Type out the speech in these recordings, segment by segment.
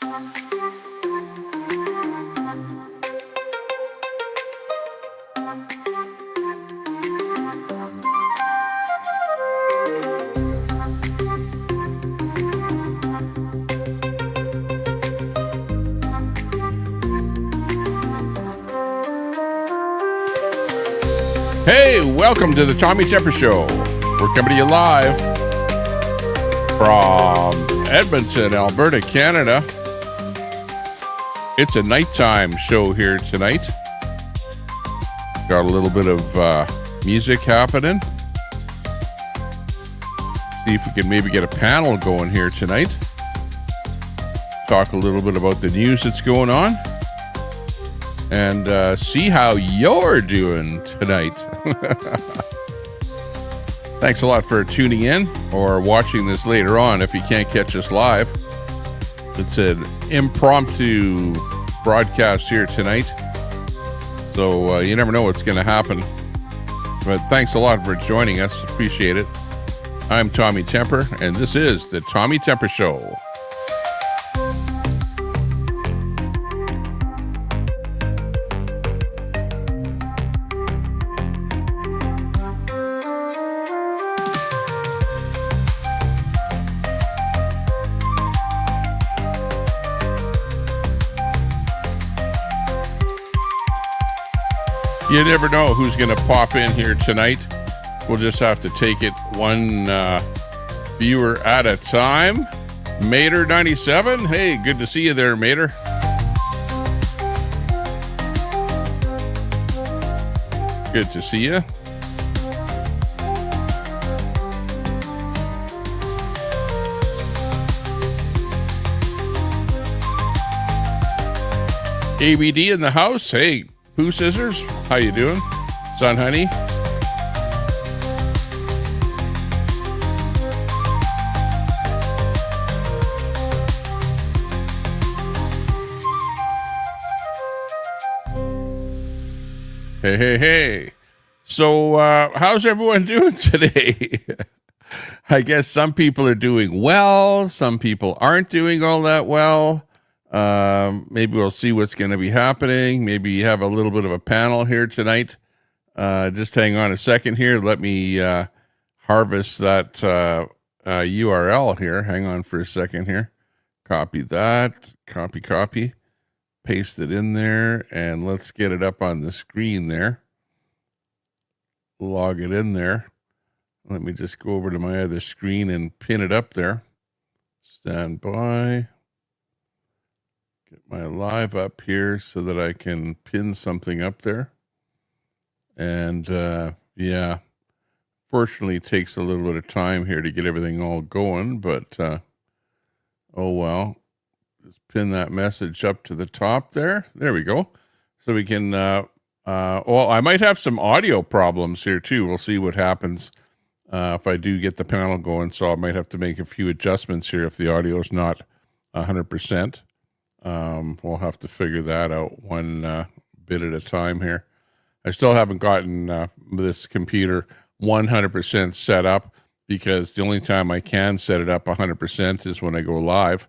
Hey, welcome to the Tommy Temper Show. We're coming to you live from Edmonton, Alberta, Canada. It's a nighttime show here tonight. Got a little bit of music happening. See if we can maybe get a panel going here tonight. Talk a little bit about the news that's going on. And see how you're doing tonight. Thanks a lot for tuning in or watching this later on if you can't catch us live. It's an impromptu broadcast here tonight. So you never know what's going to happen. But thanks a lot for joining us. Appreciate it. I'm Tommy Temper, and this is the Tommy Temper Show. You never know who's going to pop in here tonight. We'll just have to take it one viewer at a time. Mater97, hey, good to see you there, Mater. Good to see you. ABD in the house, hey. Pooh Scissors, how you doing? Son Honey? Hey. So, how's everyone doing today? I guess some people are doing well. Some people aren't doing all that well. Maybe we'll see what's going to be happening. Maybe you have a little bit of a panel here tonight. Just hang on a second here. Let me harvest that URL here. Hang on for a second here. Copy that. Copy. Paste it in there, and let's get it up on the screen there. Log it in there. Let me just go over to my other screen and pin it up there. Stand by. Get my live up here so that I can pin something up there. And yeah, fortunately it takes a little bit of time here to get everything all going, but oh well. Just pin that message up to the top there. There we go. So we can, well, I might have some audio problems here too. We'll see what happens if I do get the panel going. So I might have to make a few adjustments here if the audio is not 100%. We'll have to figure that out one bit at a time here. I still haven't gotten this computer 100% set up because the only time I can set it up 100% is when I go live.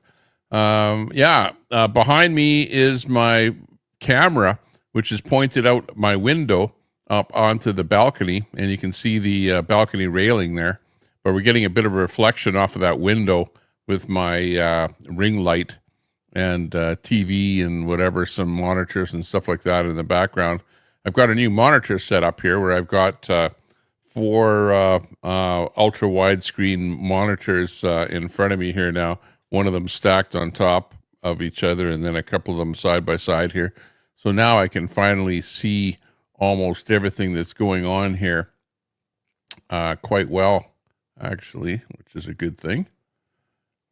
Behind me is my camera, which is pointed out my window up onto the balcony, and you can see the balcony railing there. But we're getting a bit of a reflection off of that window with my ring light and TV and whatever, some monitors and stuff like that in the background. I've got a new monitor set up here where I've got 4 ultra widescreen monitors in front of me here now. One of them stacked on top of each other, and then a couple of them side by side here. So now I can finally see almost everything that's going on here quite well, actually, which is a good thing.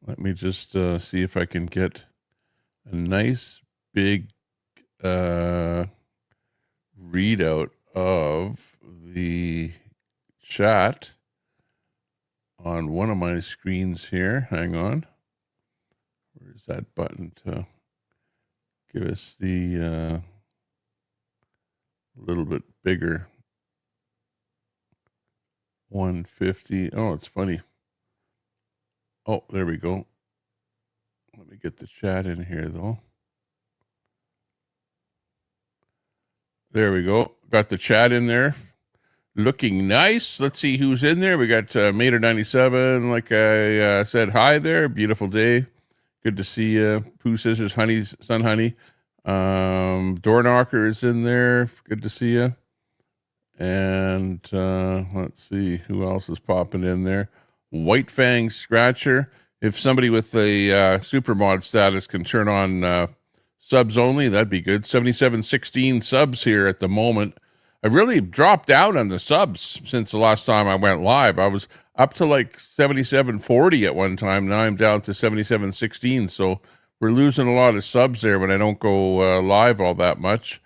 Let me just see if I can get a nice big readout of the chat on one of my screens here. Hang on. Where's that button to give us the little bit bigger 150? Oh, it's funny. Oh, there we go. Let me get the chat in here, though. There we go. Got the chat in there. Looking nice. Let's see who's in there. We got Mater97. Like I said, hi there. Beautiful day. Good to see you. Pooh Scissors, Honey's Son Honey. Door Knocker is in there. Good to see you. And let's see who else is popping in there. White Fang Scratcher. If somebody with a super mod status can turn on subs only, that'd be good. 7716 subs here at the moment. I really dropped down on the subs since the last time I went live. I was up to like 7740 at one time. Now I'm down to 7716. So we're losing a lot of subs there when I don't go live all that much.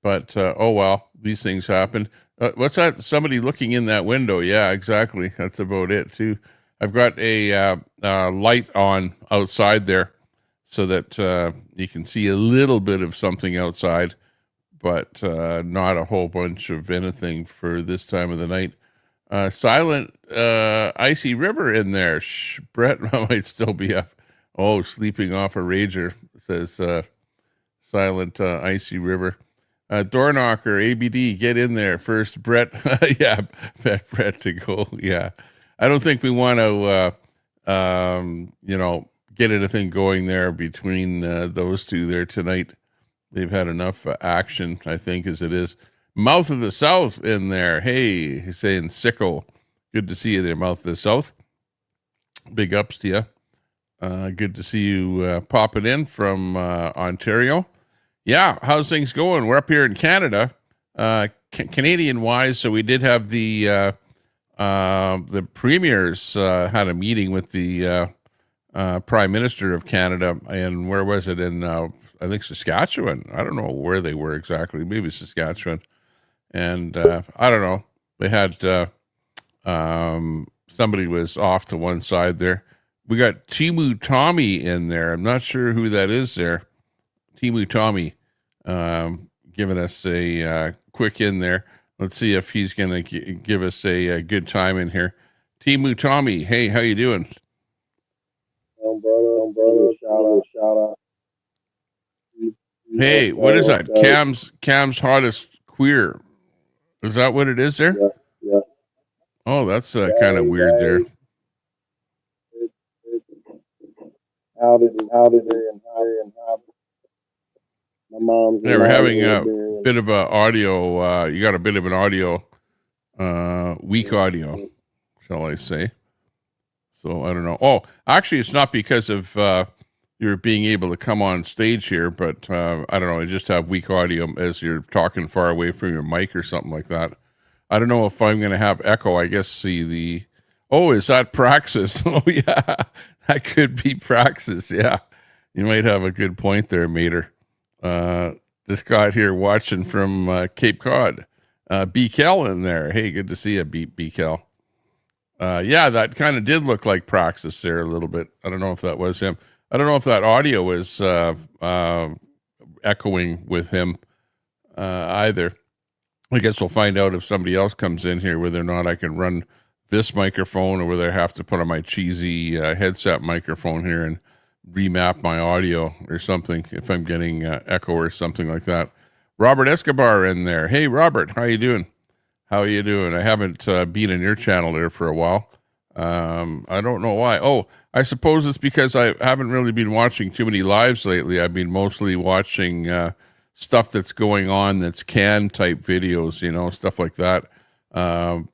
But oh well, these things happen. What's that? Somebody looking in that window. Yeah, exactly. That's about it too. I've got a light on outside there so that you can see a little bit of something outside, but not a whole bunch of anything for this time of the night. Silent Icy River in there. Shh, Brett might still be up. Oh, sleeping off a rager, says Silent Icy River. Door Knocker, ABD, get in there first. Brett, yeah, Brett to go. Yeah, I don't think we want to, get anything going there between those two there tonight. They've had enough action, I think, as it is. Mouth of the South in there. Hey, he's saying Sicko. Good to see you there, Mouth of the South. Big ups to you. Good to see you popping in from Ontario. Yeah, how's things going? We're up here in Canada, Canadian-wise. So we did have the premiers had a meeting with the Prime Minister of Canada, and where was it? In I think Saskatchewan. I don't know where they were exactly. Maybe Saskatchewan. And I don't know. They had somebody was off to one side there. We got Mutami in there. I'm not sure who that is there. Mutami giving us a quick in there. Let's see if he's going to give us a good time in here. Mutami, hey, how you doing? Shout out. Hey, what is that? Cam's hottest queer. Is that what it is there? Yeah. Oh, that's kind of weird there. How did and how my mom's. Yeah, we're having a bit of a audio. You got a bit of an audio, weak audio, shall I say? So I don't know. Oh, actually, it's not because of you're being able to come on stage here, but I don't know. I just have weak audio as you're talking far away from your mic or something like that. I don't know if I'm going to have echo. I guess oh, is that Praxis? Oh, yeah, that could be Praxis. Yeah, you might have a good point there, Mater. This guy here watching from Cape Cod. B. Kel in there. Hey, good to see you, B. Kel. Yeah, that kind of did look like Praxis there a little bit. I don't know if that was him. I don't know if that audio was echoing with him either. I guess we'll find out if somebody else comes in here, whether or not I can run this microphone or whether I have to put on my cheesy headset microphone here and remap my audio or something if I'm getting echo or something like that. Robert Escobar in there. Hey, Robert, how you doing? How are you doing? I haven't been in your channel there for a while. I don't know why. Oh, I suppose it's because I haven't really been watching too many lives lately. I've been mostly watching stuff that's going on that's canned type videos, stuff like that.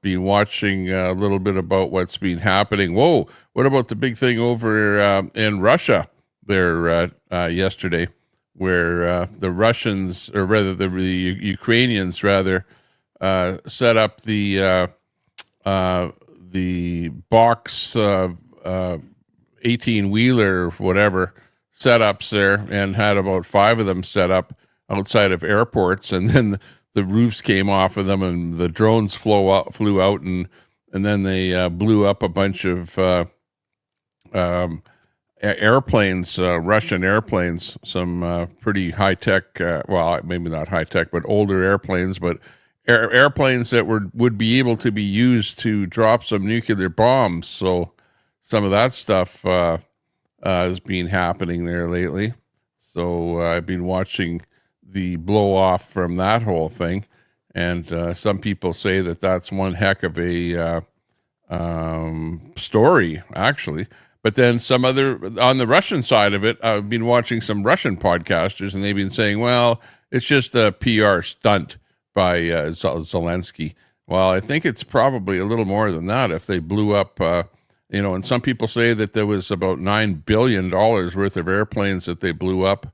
Been watching a little bit about what's been happening. Whoa, what about the big thing over in Russia there yesterday, where the Russians, or rather the Ukrainians, rather, set up the box 18-wheeler, whatever, setups there, and had about 5 of them set up outside of airports, and then the roofs came off of them, and the drones flew out, and then they blew up a bunch of airplanes, Russian airplanes, some pretty high-tech, well, maybe not high-tech, but older airplanes, but airplanes that would be able to be used to drop some nuclear bombs. So some of that stuff has been happening there lately. So I've been watching the blow off from that whole thing. And some people say that that's one heck of a story, actually. But then some other, on the Russian side of it, I've been watching some Russian podcasters, and they've been saying, well, it's just a PR stunt by Zelensky. Well, I think it's probably a little more than that if they blew up, and some people say that there was about $9 billion worth of airplanes that they blew up.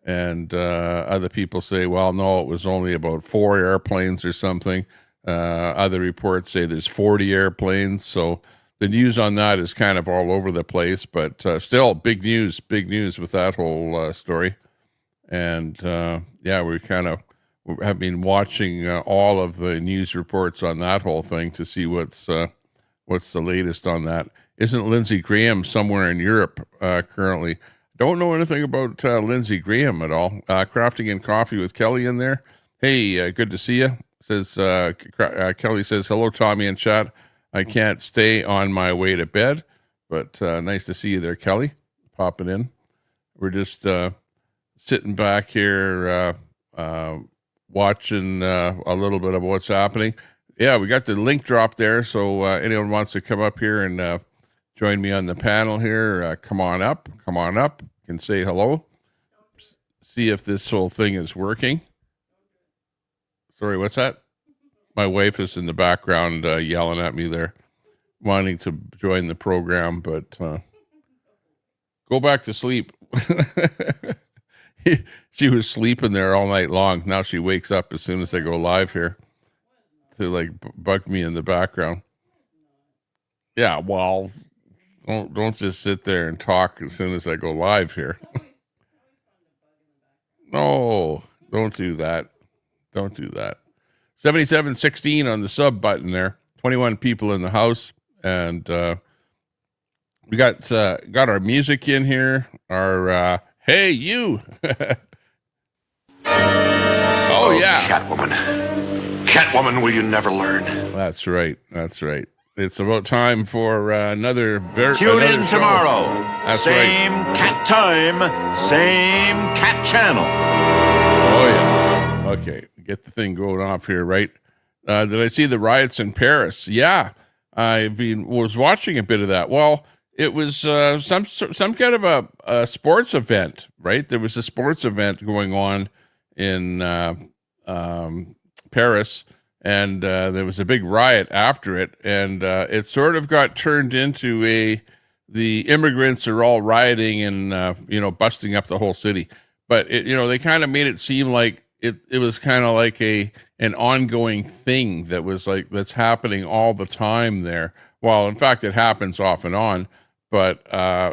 And other people say, well, no, it was only about 4 airplanes or something. Other reports say there's 40 airplanes. So the news on that is kind of all over the place, but still big news with that whole story. And we have been watching all of the news reports on that whole thing to see what's the latest on that. Isn't Lindsey Graham somewhere in Europe currently? Don't know anything about Lindsey Graham at all. Crafting and Coffee with Kelly in there. Hey, good to see you. Says Kelly says, hello, Tommy in chat. I can't stay on my way to bed, but nice to see you there, Kelly, popping in. We're just sitting back here watching a little bit of what's happening. Yeah, we got the link drop there, so anyone wants to come up here and join me on the panel here, come on up, you can say hello, see if this whole thing is working. Sorry, what's that? My wife is in the background yelling at me there, wanting to join the program, but go back to sleep. She was sleeping there all night long. Now she wakes up as soon as I go live here to like bug me in the background. Yeah, well, don't just sit there and talk as soon as I go live here. No, don't do that. Don't do that. 7716 on the sub button there. 21 people in the house, and we got our music in here. Our hey you. Oh yeah, Catwoman, will you never learn? That's right. It's about time for another Tune in show. tomorrow. That's same right. cat time, same cat channel. Oh yeah. Okay, get the thing going off here, right? Did I see the riots in Paris? Yeah, I was watching a bit of that. Well, it was some kind of a sports event, right? There was a sports event going on in Paris, and there was a big riot after it, and it sort of got turned into the immigrants are all rioting and busting up the whole city. But they kind of made it seem like it was kind of like an ongoing thing that was like that's happening all the time there. Well, in fact, it happens off and on, but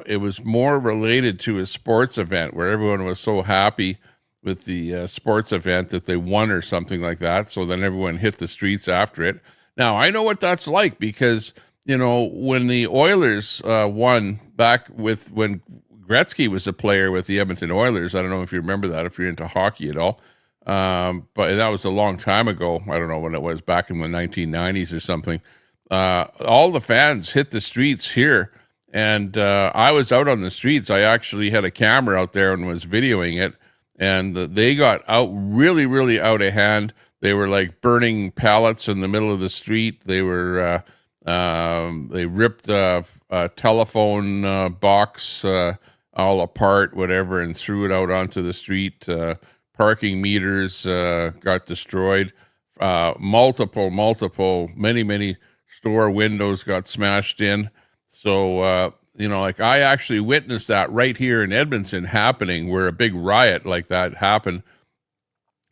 it was more related to a sports event where everyone was so happy with the sports event that they won or something like that. So then everyone hit the streets after it. Now, I know what that's like because, when the Oilers won back when Gretzky was a player with the Edmonton Oilers, I don't know if you remember that, if you're into hockey at all. But that was a long time ago. I don't know when it was, back in the 1990s or something. All the fans hit the streets here. And I was out on the streets. I actually had a camera out there and was videoing it. And they got out really, really out of hand. They were like burning pallets in the middle of the street. They were they ripped a telephone box all apart, whatever, and threw it out onto the street. Parking meters got destroyed. Many store windows got smashed in. So I actually witnessed that right here in Edmonton happening, where a big riot like that happened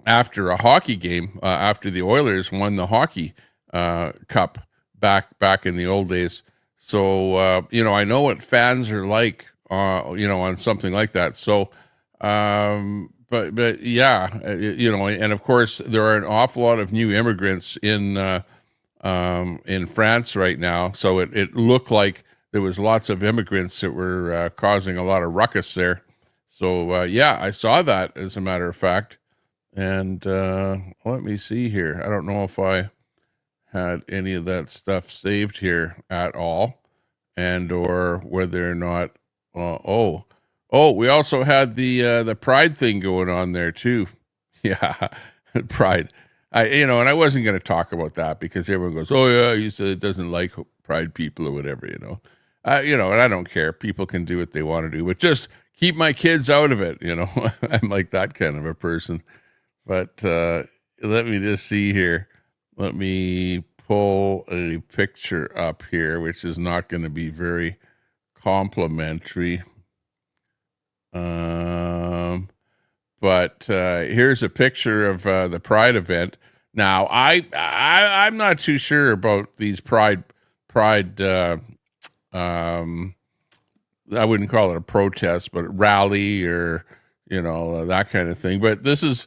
after a hockey game, after the Oilers won the hockey cup back in the old days. So, I know what fans are like, on something like that. So, but yeah, and of course there are an awful lot of new immigrants in France right now. So it looked like there was lots of immigrants that were causing a lot of ruckus there. So, I saw that, as a matter of fact. And let me see here. I don't know if I had any of that stuff saved here at all, and or whether or not, We also had the pride thing going on there too. Yeah, pride. And I wasn't going to talk about that because everyone goes, "Oh yeah, you said it doesn't like pride people or whatever," and I don't care. People can do what they want to do, but just keep my kids out of it. I'm like that kind of a person. But let me just see here. Let me pull a picture up here, which is not going to be very complimentary. But here's a picture of the Pride event. Now, I'm not too sure about these Pride. I wouldn't call it a protest, but rally or that kind of thing. But this is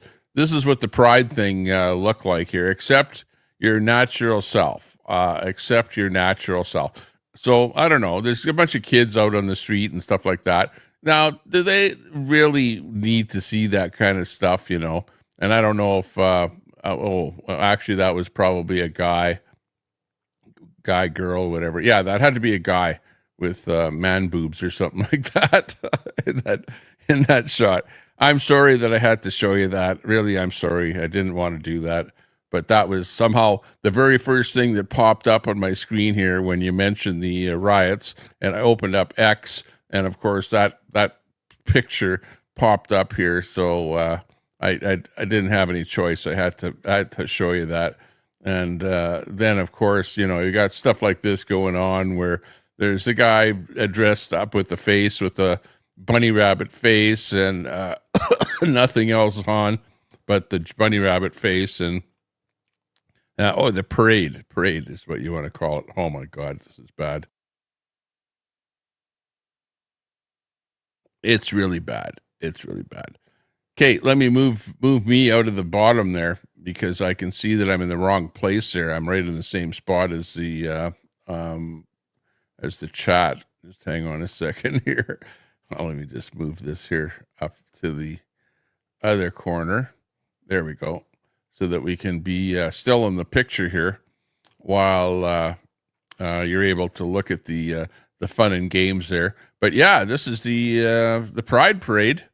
what the Pride thing looked like here. Accept your natural self. Accept your natural self. So I don't know. There's a bunch of kids out on the street and stuff like that. Now, do they really need to see that kind of stuff? And I don't know if. Actually, that was probably a guy, girl, whatever. Yeah, that had to be a guy with man boobs or something like that in that shot. I'm sorry that I had to show you that. Really, I'm sorry. I didn't want to do that. But that was somehow the very first thing that popped up on my screen here when you mentioned the riots. And I opened up X, and of course that picture popped up here. So I didn't have any choice. I had to show you that. And then, of course, you got stuff like this going on where there's a guy dressed up with a bunny rabbit face and nothing else on but the bunny rabbit face. And the parade is what you want to call it. Oh my God, this is bad. It's really bad. Okay, let me move me out of the bottom there because I can see that I'm in the wrong place there. I'm right in the same spot as the chat. Just hang on a second here. Let me just move this here up to the other corner. There we go. So that we can be still in the picture here while you're able to look at the fun and games there. But yeah, this is the Pride Parade.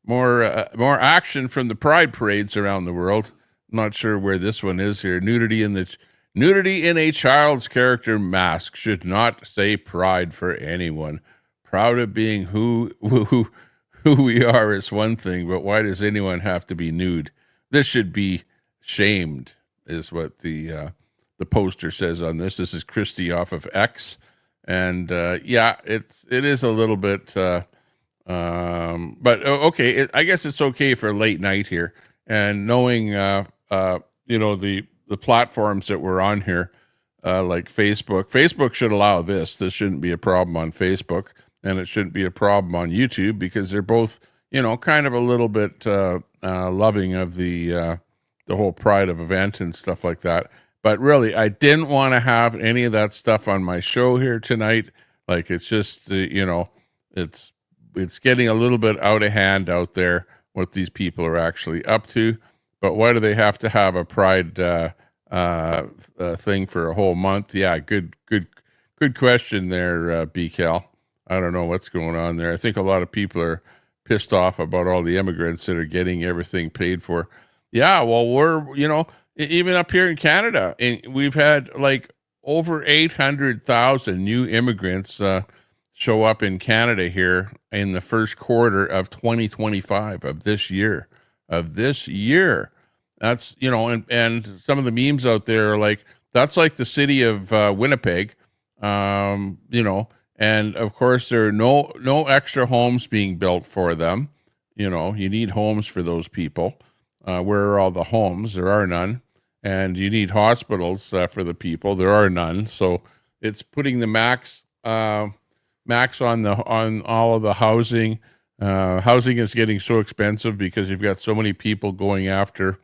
More action from the Pride parades around the world. I'm not sure where this one is here. Nudity in a child's character mask should not say pride for anyone. Proud of being who we are is one thing, but why does anyone have to be nude? This should be shamed, is what the poster says on this. This is Christy off of X, and it is a little bit. But okay, I guess it's okay for late night here, and knowing the platforms that we're on here, like Facebook should allow this. This shouldn't be a problem on Facebook, and it shouldn't be a problem on YouTube because they're both kind of a little bit loving of the whole Pride of event and stuff like that. But really, I didn't want to have any of that stuff on my show here tonight. Like, it's just it's getting a little bit out of hand out there what these people are actually up to. But why do they have to have a Pride thing for a whole month? Yeah, good question there, BCal. I don't know what's going on there. I think a lot of people are pissed off about all the immigrants that are getting everything paid for. Yeah, well, we're, even up here in Canada, and we've had like over 800,000 new immigrants show up in Canada here in the first quarter of 2025 of this year. That's, and some of the memes out there are like, that's like the city of Winnipeg, and of course there are no extra homes being built for them. You need homes for those people. Where are all the homes? There are none. And you need hospitals for the people. There are none. So it's putting the max on all of the housing. Housing is getting so expensive because you've got so many people going after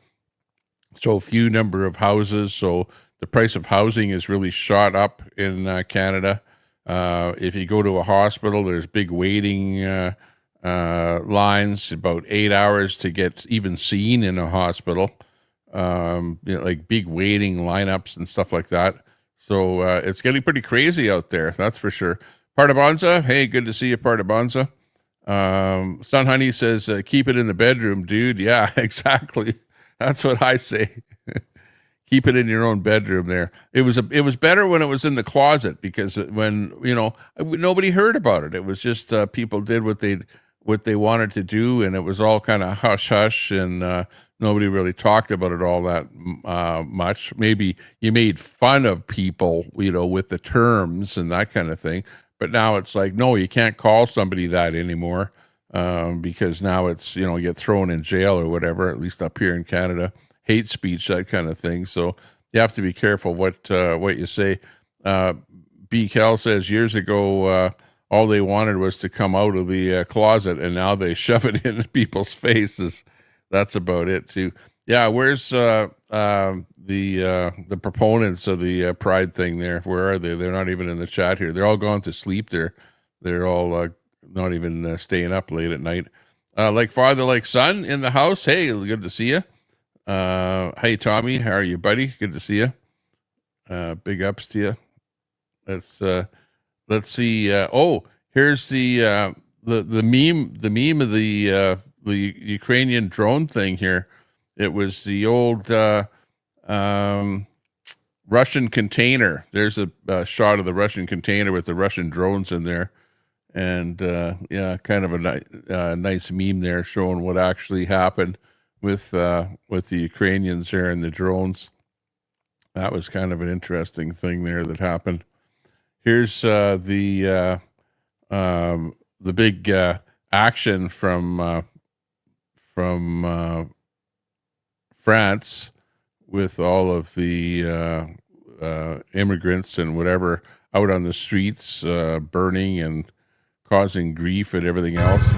so few number of houses. So the price of housing is really shot up in Canada. If you go to a hospital, there's big waiting lines, about 8 hours to get even seen in a hospital. Like big waiting lineups and stuff like that. So it's getting pretty crazy out there, that's for sure. Partibonza, hey, good to see you, Partibonza. Sun Honey says, keep it in the bedroom, dude. Yeah, exactly. That's what I say. Keep it in your own bedroom there. It was better when it was in the closet, because when, nobody heard about it. It was just people did what they wanted to do, and it was all kind of hush hush, and nobody really talked about it all that much. Maybe you made fun of people, with the terms and that kind of thing. But now it's like, no, you can't call somebody that anymore, because now it's, you get thrown in jail or whatever, at least up here in Canada. Hate speech, that kind of thing. So you have to be careful what you say. B. Cal says years ago, all they wanted was to come out of the closet, and now they shove it in people's faces. That's about it too. Yeah, where's the proponents of the pride thing there? Where are they? They're not even in the chat here. They're all gone to sleep. They're all not even staying up late at night. Like father, like son in the house. Hey, good to see you. Hey Tommy, how are you, buddy? Good to see you. Big ups to you. Let's see. Here's the meme of the Ukrainian drone thing here. It was the old Russian container. There's a shot of the Russian container with the Russian drones in there, and kind of a nice meme there showing what actually happened with the Ukrainians there and the drones. That was kind of an interesting thing there that happened. Here's the big action from France with all of the immigrants and whatever out on the streets, burning and causing grief and everything else.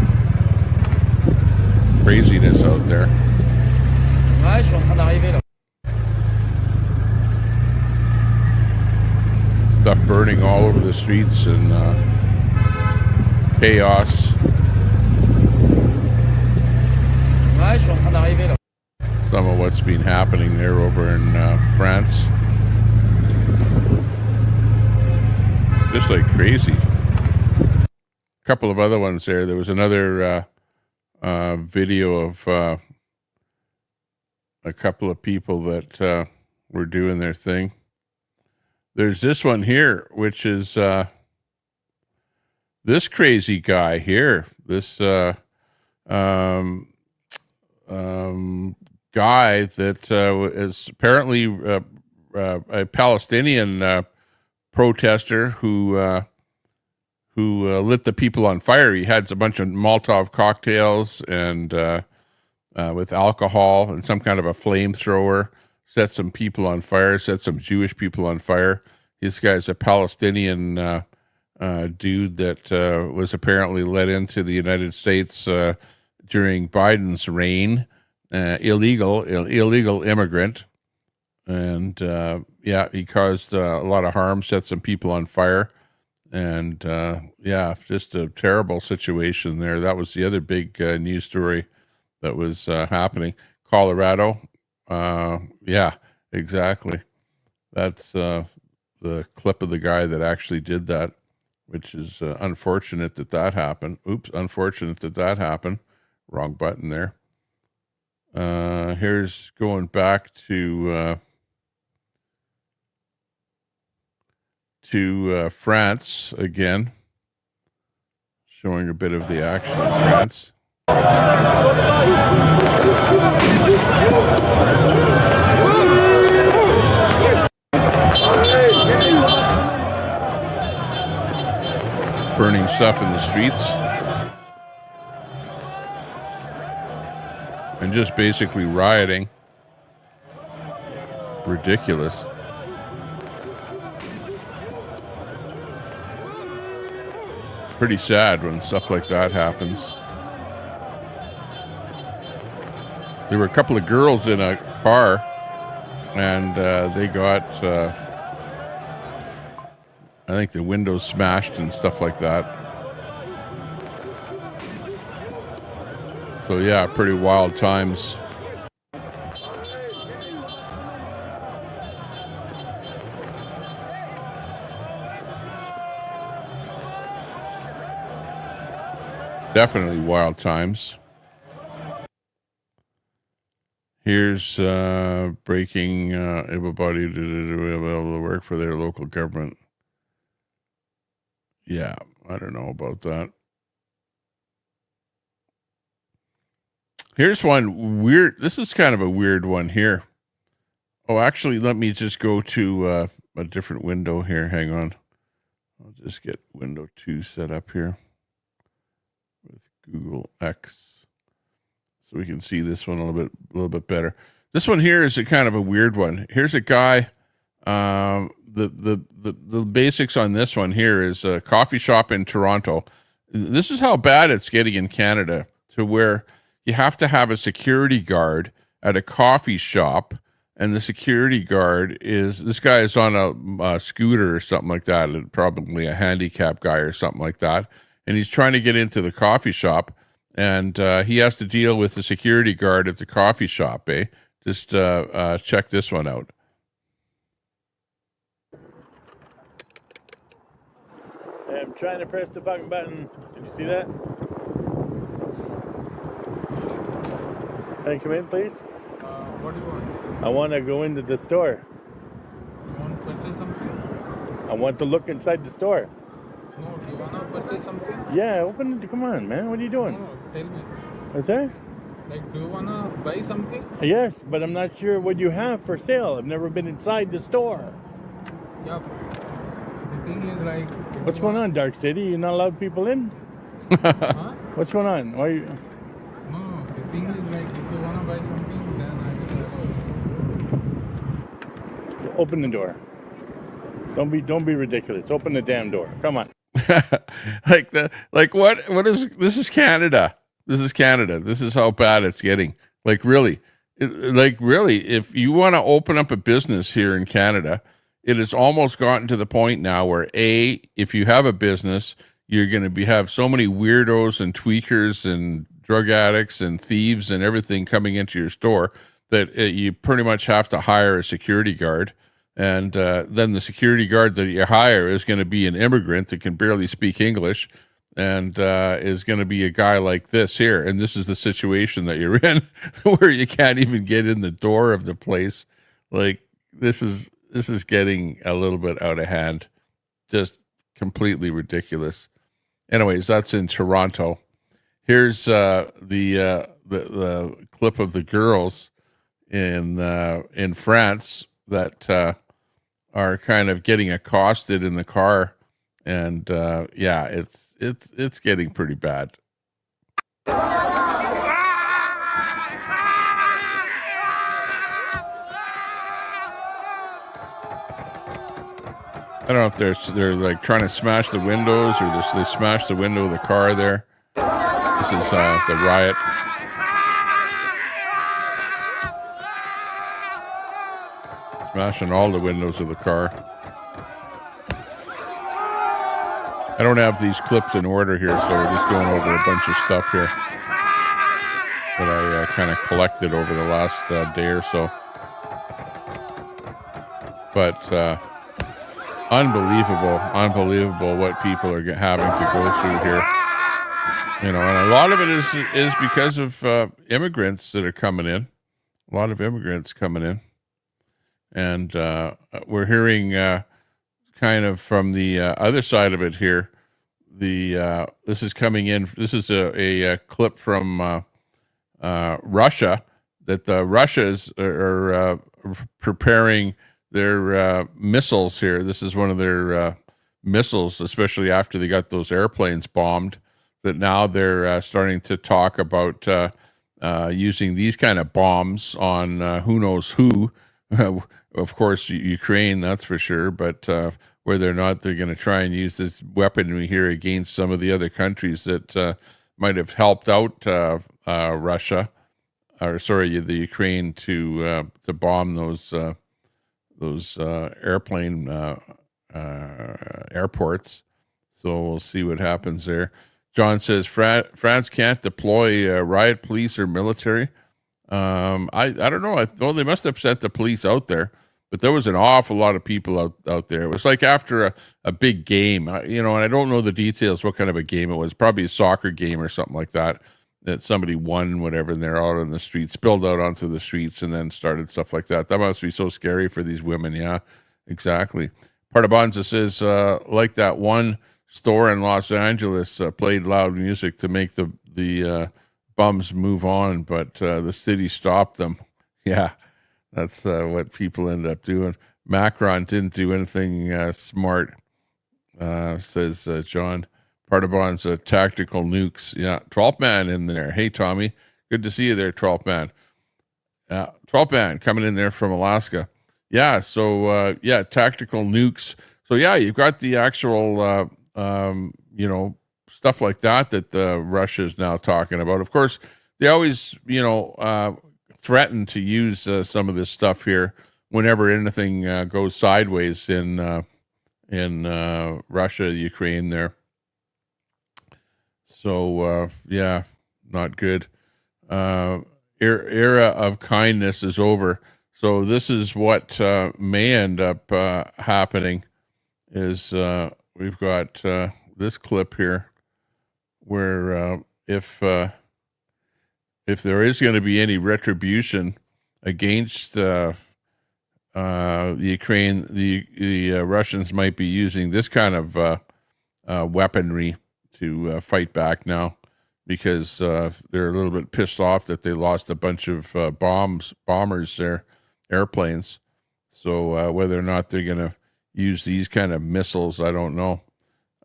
Craziness out there. Ouais, je suis en train d'arriver là. Stuff burning all over the streets and chaos. Ouais, je suis en train d'arriver là. Some of what's been happening there over in France. Just like crazy. A couple of other ones there. There was another video of a couple of people that were doing their thing. There's this one here, which is this crazy guy here. This guy that is apparently a Palestinian protester who lit the people on fire. He had a bunch of Molotov cocktails and with alcohol and some kind of a flamethrower, set some people on fire, set some Jewish people on fire. This guy's a Palestinian dude that was apparently let into the United States during Biden's reign, illegal immigrant. And he caused a lot of harm, set some people on fire. And just a terrible situation there. That was the other big news story that was happening. Colorado. Exactly. That's the clip of the guy that actually did that, which is unfortunate that happened. Unfortunate that happened. Wrong button there. Here's going back to France again, showing a bit of the action in France. Burning stuff in the streets and just basically rioting. Ridiculous. Pretty sad when stuff like that happens. There were a couple of girls in a car, and they got, I think, the windows smashed and stuff like that. So yeah, pretty wild times. definitely wild times. Here's breaking able-bodied able to work for their local government. Yeah, I don't know about that. Here's one weird. This is kind of a weird one here. Oh, actually, let me just go to a different window here. Hang on. I'll just get window 2 set up here with Google X, so we can see this one a little bit better. This one here is a kind of a weird one. Here's a guy. The basics on this one here is a coffee shop in Toronto. This is how bad it's getting in Canada, to where you have to have a security guard at a coffee shop. And the security guard this guy is on a scooter or something like that, probably a handicap guy or something like that. And he's trying to get into the coffee shop, and he has to deal with the security guard at the coffee shop, eh? Just check this one out. I'm trying to press the fucking button. Did you see that? Can I come in, please? What do you want? I want to go into the store. You want to purchase something? I want to look inside the store. No, do you want to purchase something? Yeah, open it. Come on, man. What are you doing? No, tell me. What's that? Like, do you want to buy something? Yes, but I'm not sure what you have for sale. I've never been inside the store. Yeah. The thing is like... What's going on, Dark City? You're not allowed people in? Huh? What's going on? Why are you... No, the thing is like, if you want to buy something, then I will... Open the door. Don't be ridiculous. Open the damn door. Come on. What is this? Is Canada. This is Canada. This is how bad it's getting. Like really, if you want to open up a business here in Canada, it has almost gotten to the point now where if you have a business, you're going to have so many weirdos and tweakers and drug addicts and thieves and everything coming into your store that you pretty much have to hire a security guard. And then the security guard that you hire is going to be an immigrant that can barely speak English, and is going to be a guy like this here. And this is the situation that you're in, where you can't even get in the door of the place. Like this is getting a little bit out of hand, just completely ridiculous. Anyways, that's in Toronto. Here's the clip of the girls in France that are kind of getting accosted in the car, and yeah, it's getting pretty bad. I don't know if they're like trying to smash the windows, or just they smashed the window of the car there. This is the riot. Smashing all the windows of the car. I don't have these clips in order here, so we're just going over a bunch of stuff here that I kind of collected over the last day or so. But unbelievable what people are having to go through here. You know, and a lot of it is because of immigrants that are coming in. A lot of immigrants coming in. And we're hearing kind of from the other side of it here. This is coming in. This is a clip from Russia, that the Russians are preparing their missiles here. This is one of their missiles, especially after they got those airplanes bombed, that now they're starting to talk about using these kind of bombs on who knows who. Of course, Ukraine, that's for sure, but whether or not they're going to try and use this weaponry here against some of the other countries that might have helped out Russia, or sorry, the Ukraine to bomb those airplane airports. So we'll see what happens there. John says France can't deploy riot police or military. I don't know. Well, they must have sent the police out there. but there was an awful lot of people out there. It was like after a big game, and I don't know the details, what kind of a game it was, probably a soccer game or something like that somebody won, whatever, and they're out on the streets, spilled out onto the streets, and then started stuff like that. That must be so scary for these women. Yeah, exactly. Partabonza says, like that one store in Los Angeles played loud music to make the bums move on, but the city stopped them. Yeah, that's what people end up doing. Macron didn't do anything smart, says John. Partibon's tactical nukes. Yeah, 12th man in there. Hey, Tommy. Good to see you there, 12th man. 12th man coming in there from Alaska. Yeah, so, tactical nukes. So, yeah, you've got the actual, stuff like that Russia is now talking about. Of course, they always, threaten to use some of this stuff here whenever anything goes sideways in Russia, Ukraine there. So, not good. Era of kindness is over. So this is what may end up happening is we've got this clip here where if there is going to be any retribution against Ukraine, the Russians might be using this kind of weaponry to fight back now, because they're a little bit pissed off that they lost a bunch of bombers there, airplanes. So whether or not they're going to use these kind of missiles, I don't know.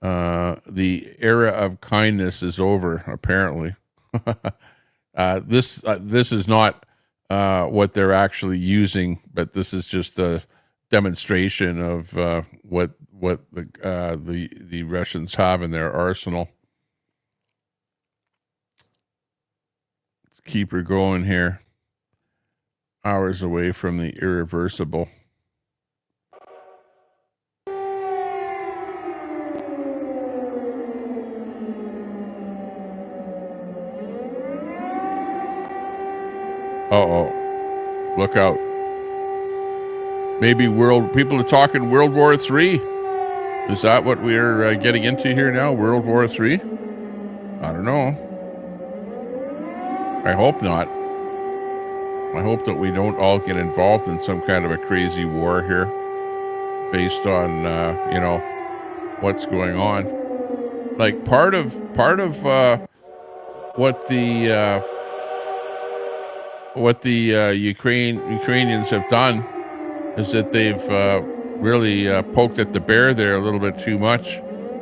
The era of kindness is over, apparently. This is not what they're actually using, but this is just a demonstration of what the Russians have in their arsenal. Let's keep her going here. Hours away from the irreversible. Uh-oh. Look out. Maybe people are talking World War III. Is that what we're getting into here now? World War III? I don't know. I hope not. I hope that we don't all get involved in some kind of a crazy war here based on, what's going on. Like part of what the Ukrainians have done is that they've really poked at the bear there a little bit too much,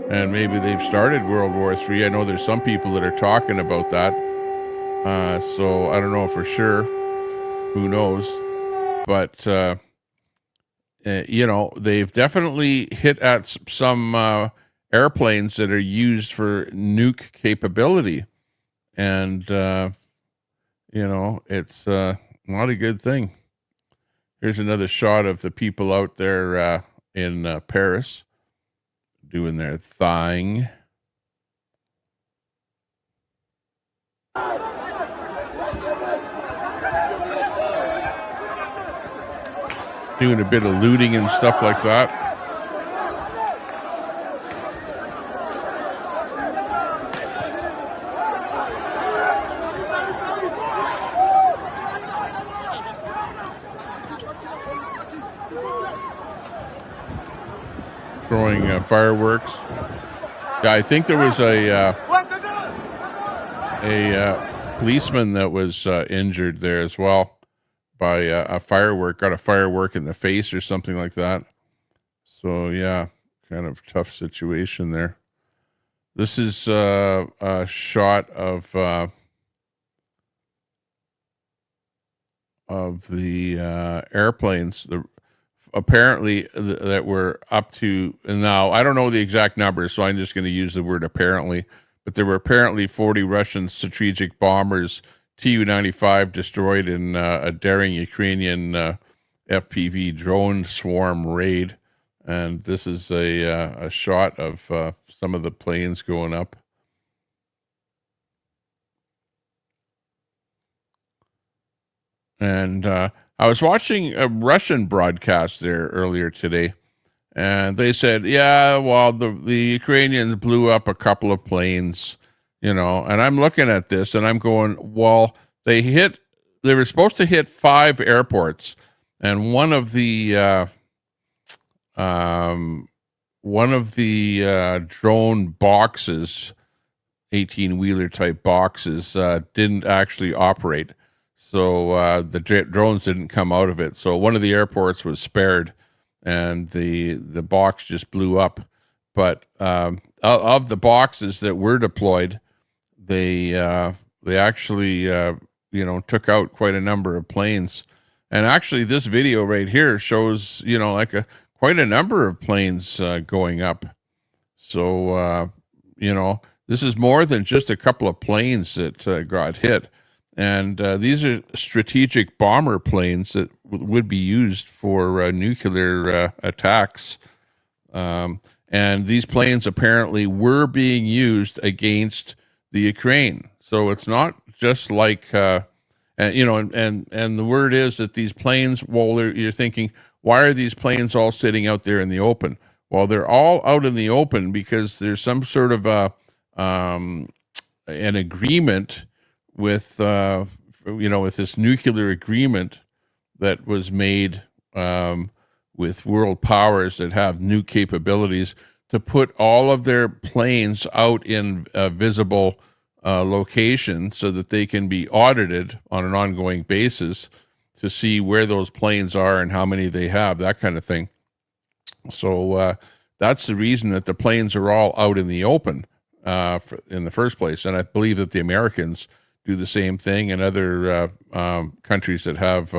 and maybe they've started World War III. I know there's some people that are talking about that, so I don't know for sure. Who knows? But they've definitely hit at some airplanes that are used for nuke capability, and it's not a good thing. Here's another shot of the people out there in Paris doing their thing. Doing a bit of looting and stuff like that. Throwing fireworks. Yeah, I think there was a policeman that was injured there as well by a firework. Got a firework in the face or something like that. So yeah, kind of tough situation there. This is a shot of the airplanes. Apparently that we're up to now. I don't know the exact numbers, so I'm just going to use the word apparently. But there were apparently 40 Russian strategic bombers, Tu-95, destroyed in a daring Ukrainian FPV drone swarm raid. And this is a shot of some of the planes going up. And I was watching a Russian broadcast there earlier today, and they said, yeah, well, the Ukrainians blew up a couple of planes, and I'm looking at this and I'm going, well, they were supposed to hit 5 airports, and one of the drone boxes, 18-wheeler type boxes, didn't actually operate. So the drones didn't come out of it. So one of the airports was spared, and the box just blew up. But of the boxes that were deployed, they actually took out quite a number of planes. And actually, this video right here shows quite a number of planes going up. So this is more than just a couple of planes that got hit. And these are strategic bomber planes that would be used for nuclear attacks. And these planes apparently were being used against the Ukraine. So it's not just like, and the word is that these planes, you're thinking, why are these planes all sitting out there in the open? Well, they're all out in the open because there's some sort of an agreement with this nuclear agreement that was made with world powers that have new capabilities to put all of their planes out in visible location so that they can be audited on an ongoing basis to see where those planes are and how many they have, that kind of thing. So that's the reason that the planes are all out in the open in the first place. And I believe that the Americans do the same thing, and other countries that have,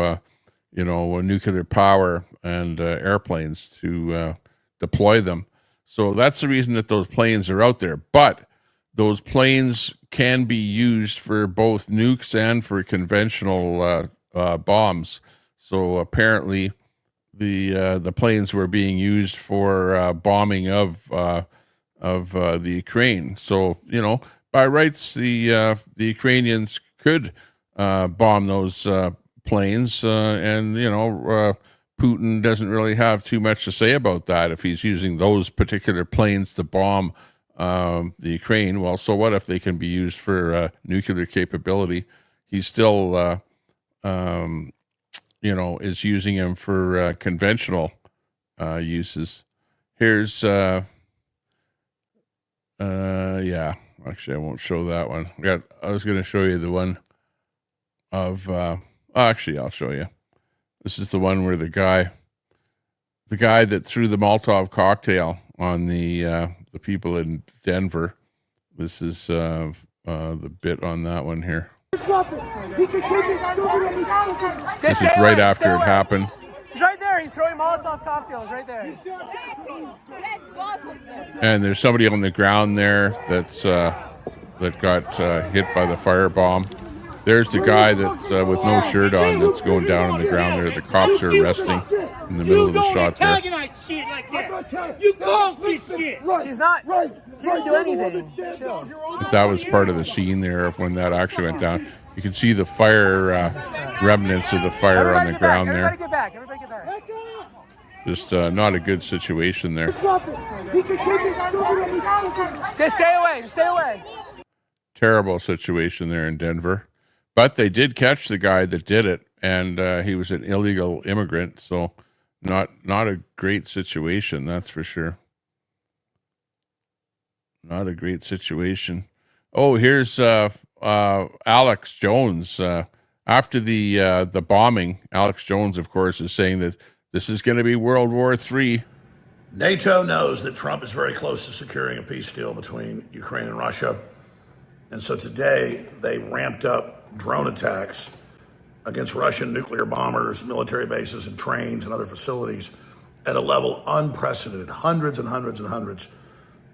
nuclear power and airplanes to deploy them. So that's the reason that those planes are out there. But those planes can be used for both nukes and for conventional bombs. So apparently, the planes were being used for bombing of the Ukraine. So by rights, the Ukrainians could bomb those planes, and Putin doesn't really have too much to say about that if he's using those particular planes to bomb the Ukraine. Well, so what if they can be used for nuclear capability? He's still, is using them for conventional uses. Here's, actually, I won't show that one. I was going to show you the one of, actually, I'll show you. This is the one where the guy that threw the Molotov cocktail on the people in Denver. This is the bit on that one here. This is right after it happened. He's right there. He's throwing Molotov cocktails right there. And there's somebody on the ground there that got hit by the firebomb. There's the guy that's with no shirt on that's going down on the ground there. The cops are arresting in the middle of the shot there. You caused this shit. He's not. He didn't do anything. But that was part of the scene there of when that actually went down. You can see the fire remnants of the fire on the ground there. Everybody get back. Everybody get back. Just not a good situation there. Stay away. Stay away. Terrible situation there in Denver. But they did catch the guy that did it, and he was an illegal immigrant, so not a great situation, that's for sure. Not a great situation. Oh, here's Alex Jones. After the bombing, Alex Jones, of course, is saying that this is going to be World War III. NATO knows that Trump is very close to securing a peace deal between Ukraine and Russia. And so today they ramped up drone attacks against Russian nuclear bombers, military bases, and trains and other facilities at a level unprecedented. Hundreds and hundreds and hundreds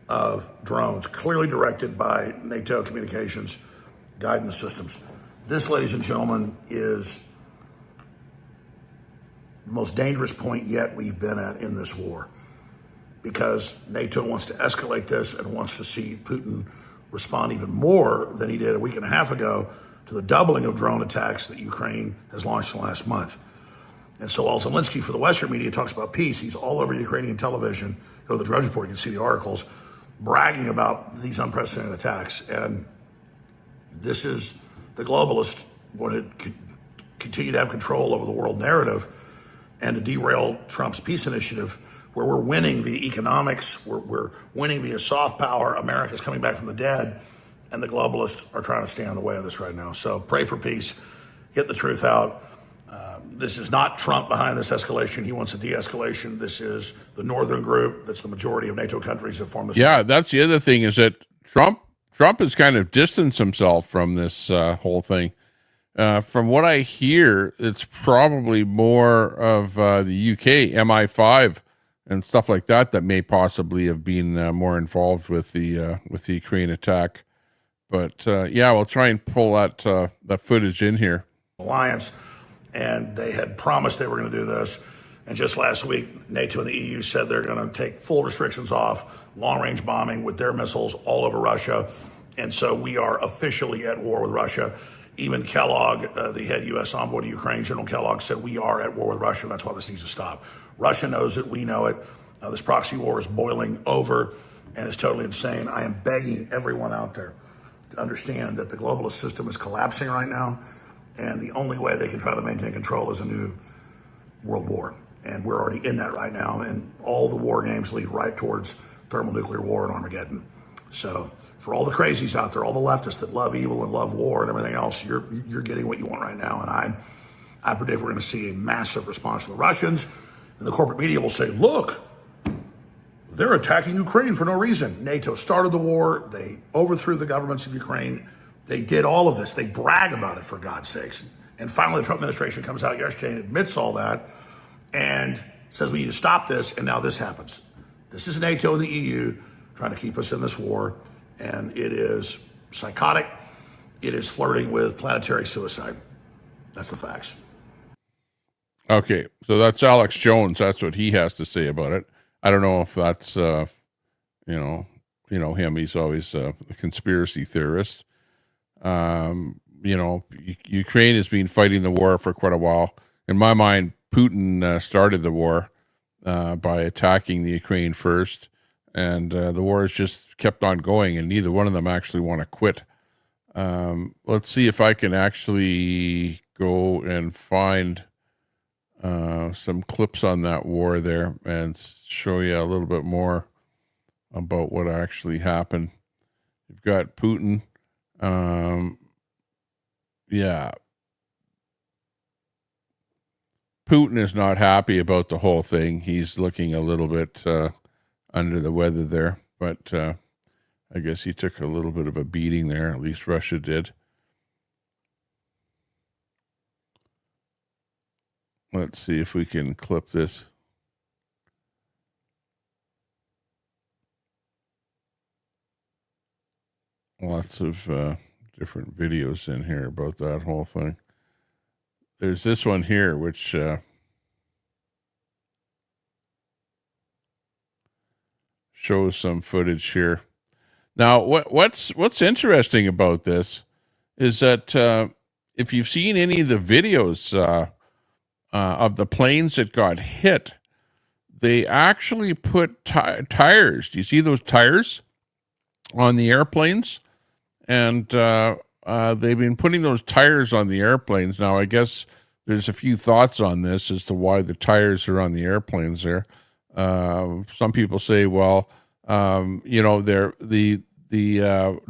of drones, clearly directed by NATO communications guidance systems. This, ladies and gentlemen, is the most dangerous point yet we've been at in this war, because NATO wants to escalate this and wants to see Putin respond even more than he did a week and a half ago to the doubling of drone attacks that Ukraine has launched in the last month. And so while Zelensky for the Western media talks about peace, he's all over Ukrainian television. Go to the Drudge Report, you can see the articles bragging about these unprecedented attacks. And this is the globalist want to continue to have control over the world narrative and to derail Trump's peace initiative, where we're winning via economics, we're winning via soft power. America's coming back from the dead, and the globalists are trying to stand in the way of this right now. So pray for peace, get the truth out. This is not Trump behind this escalation. He wants a de-escalation. This is the northern group. That's the majority of NATO countries that form this. Yeah, that's the other thing, is that Trump has kind of distanced himself from this whole thing. From what I hear, it's probably more of the UK, MI5 and stuff like that may possibly have been more involved with the Ukraine attack. But yeah, we'll try and pull that footage in here. Alliance, and they had promised they were going to do this. And just last week, NATO and the EU said they're going to take full restrictions off long-range bombing with their missiles all over Russia. And so we are officially at war with Russia. Even Kellogg, the head U.S. envoy to Ukraine, General Kellogg, said we are at war with Russia, and that's why this needs to stop. Russia knows it. We know it. This proxy war is boiling over, and it's totally insane. I am begging everyone out there to understand that the globalist system is collapsing right now, and the only way they can try to maintain control is a new world war. And we're already in that right now, and all the war games lead right towards thermonuclear war and Armageddon. So for all the crazies out there, all the leftists that love evil and love war and everything else, you're getting what you want right now. And I predict we're going to see a massive response from the Russians, and the corporate media will say, look, they're attacking Ukraine for no reason. NATO started the war. They overthrew the governments of Ukraine. They did all of this. They brag about it, for God's sakes. And finally, the Trump administration comes out yesterday and admits all that and says we need to stop this, and now this happens. This is NATO and the EU trying to keep us in this war, and it is psychotic. It is flirting with planetary suicide. That's the facts. Okay, so that's Alex Jones. That's what he has to say about it. I don't know if that's, you know him. He's always a conspiracy theorist. You know, Ukraine has been fighting the war for quite a while. In my mind, Putin started the war by attacking the Ukraine first, and the war has just kept on going, and neither one of them actually want to quit. Let's see if I can actually go and find some clips on that war there and show you a little bit more about what actually happened. You've got Putin. Yeah. Putin is not happy about the whole thing. He's looking a little bit under the weather there, but I guess he took a little bit of a beating there. At least Russia did. Let's see if we can clip this. Lots of different videos in here about that whole thing. There's this one here, which shows some footage here. Now, what's interesting about this is that if you've seen any of the videos of the planes that got hit, they actually put tires. Do you see those tires on the airplanes? And they've been putting those tires on the airplanes. Now, I guess there's a few thoughts on this as to why the tires are on the airplanes there. Some people say, well, you know, the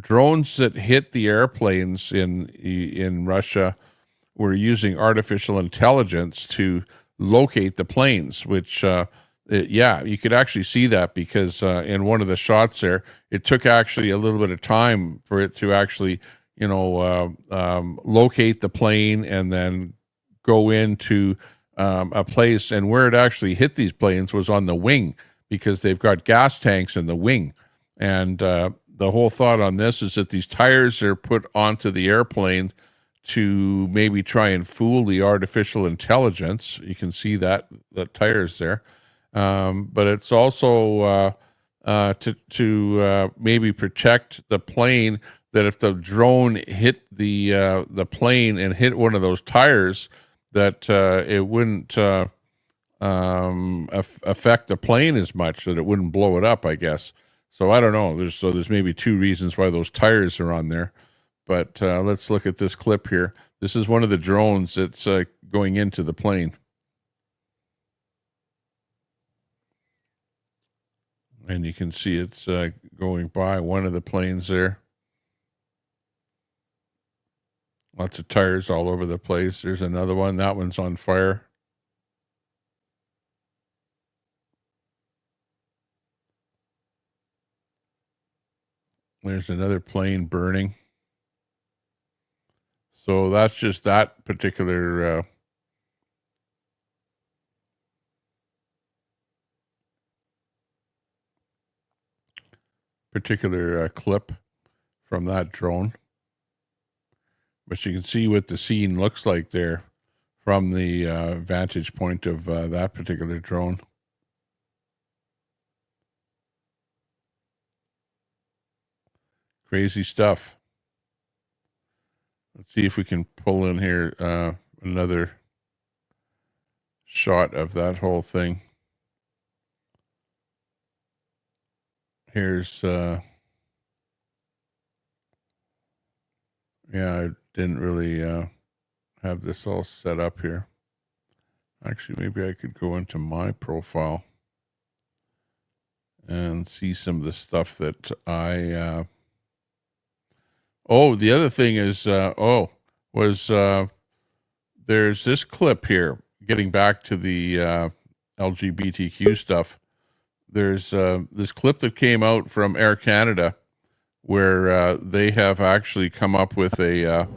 drones that hit the airplanes in Russia were using artificial intelligence to locate the planes, which, yeah, you could actually see that because in one of the shots there, it took actually a little bit of time for it to actually, you know, locate the plane and then go into a place. And where it actually hit these planes was on the wing, because they've got gas tanks in the wing. And the whole thought on this is that these tires are put onto the airplane to maybe try and fool the artificial intelligence. You can see the tires there. But it's also to maybe protect the plane, that if the drone hit the plane and hit one of those tires, that it wouldn't affect the plane as much, that it wouldn't blow it up, I guess. So I don't know. There's maybe two reasons why those tires are on there. But let's look at this clip here. This is one of the drones that's going into the plane. And you can see it's going by one of the planes there. Lots of tires all over the place. There's another one. That one's on fire. There's another plane burning. So that's just that particular clip from that drone. But you can see what the scene looks like there from the vantage point of that particular drone. Crazy stuff. Let's see if we can pull in here another shot of that whole thing. Here's yeah, I didn't really have this all set up here. Actually, maybe I could go into my profile and see some of the stuff that I oh, the other thing is there's this clip here, getting back to the LGBTQ stuff. There's this clip that came out from Air Canada where they have actually come up with a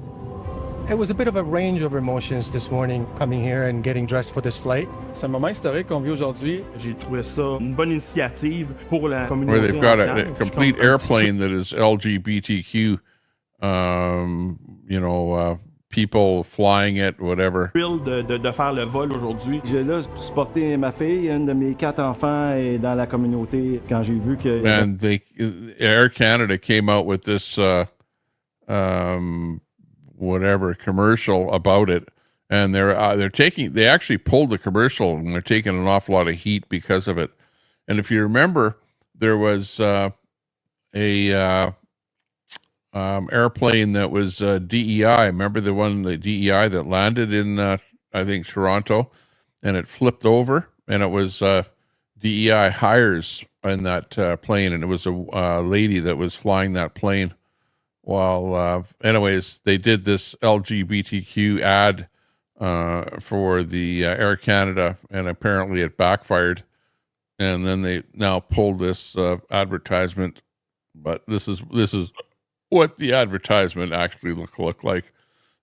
It was a bit of a range of emotions this morning coming here and getting dressed for this flight. C'est un moment historique qu'on vit aujourd'hui. J'ai trouvé ça une bonne initiative pour la communauté where they've got entière. a complete airplane that is LGBTQ, people flying it, whatever. De faire le vol aujourd'hui. J'ai là supporté ma fille, une de mes 4 enfants est dans la communauté quand j'ai vu que. And Air Canada came out with this whatever commercial about it, and they actually pulled the commercial and they're taking an awful lot of heat because of it. And if you remember, there was a airplane that was DEI. Remember the DEI that landed in I think Toronto, and it flipped over, and it was DEI hires in that plane, and it was a lady that was flying that plane. While anyways, they did this LGBTQ ad for the Air Canada, and apparently it backfired, and then they now pulled this advertisement. But this is what the advertisement actually look like,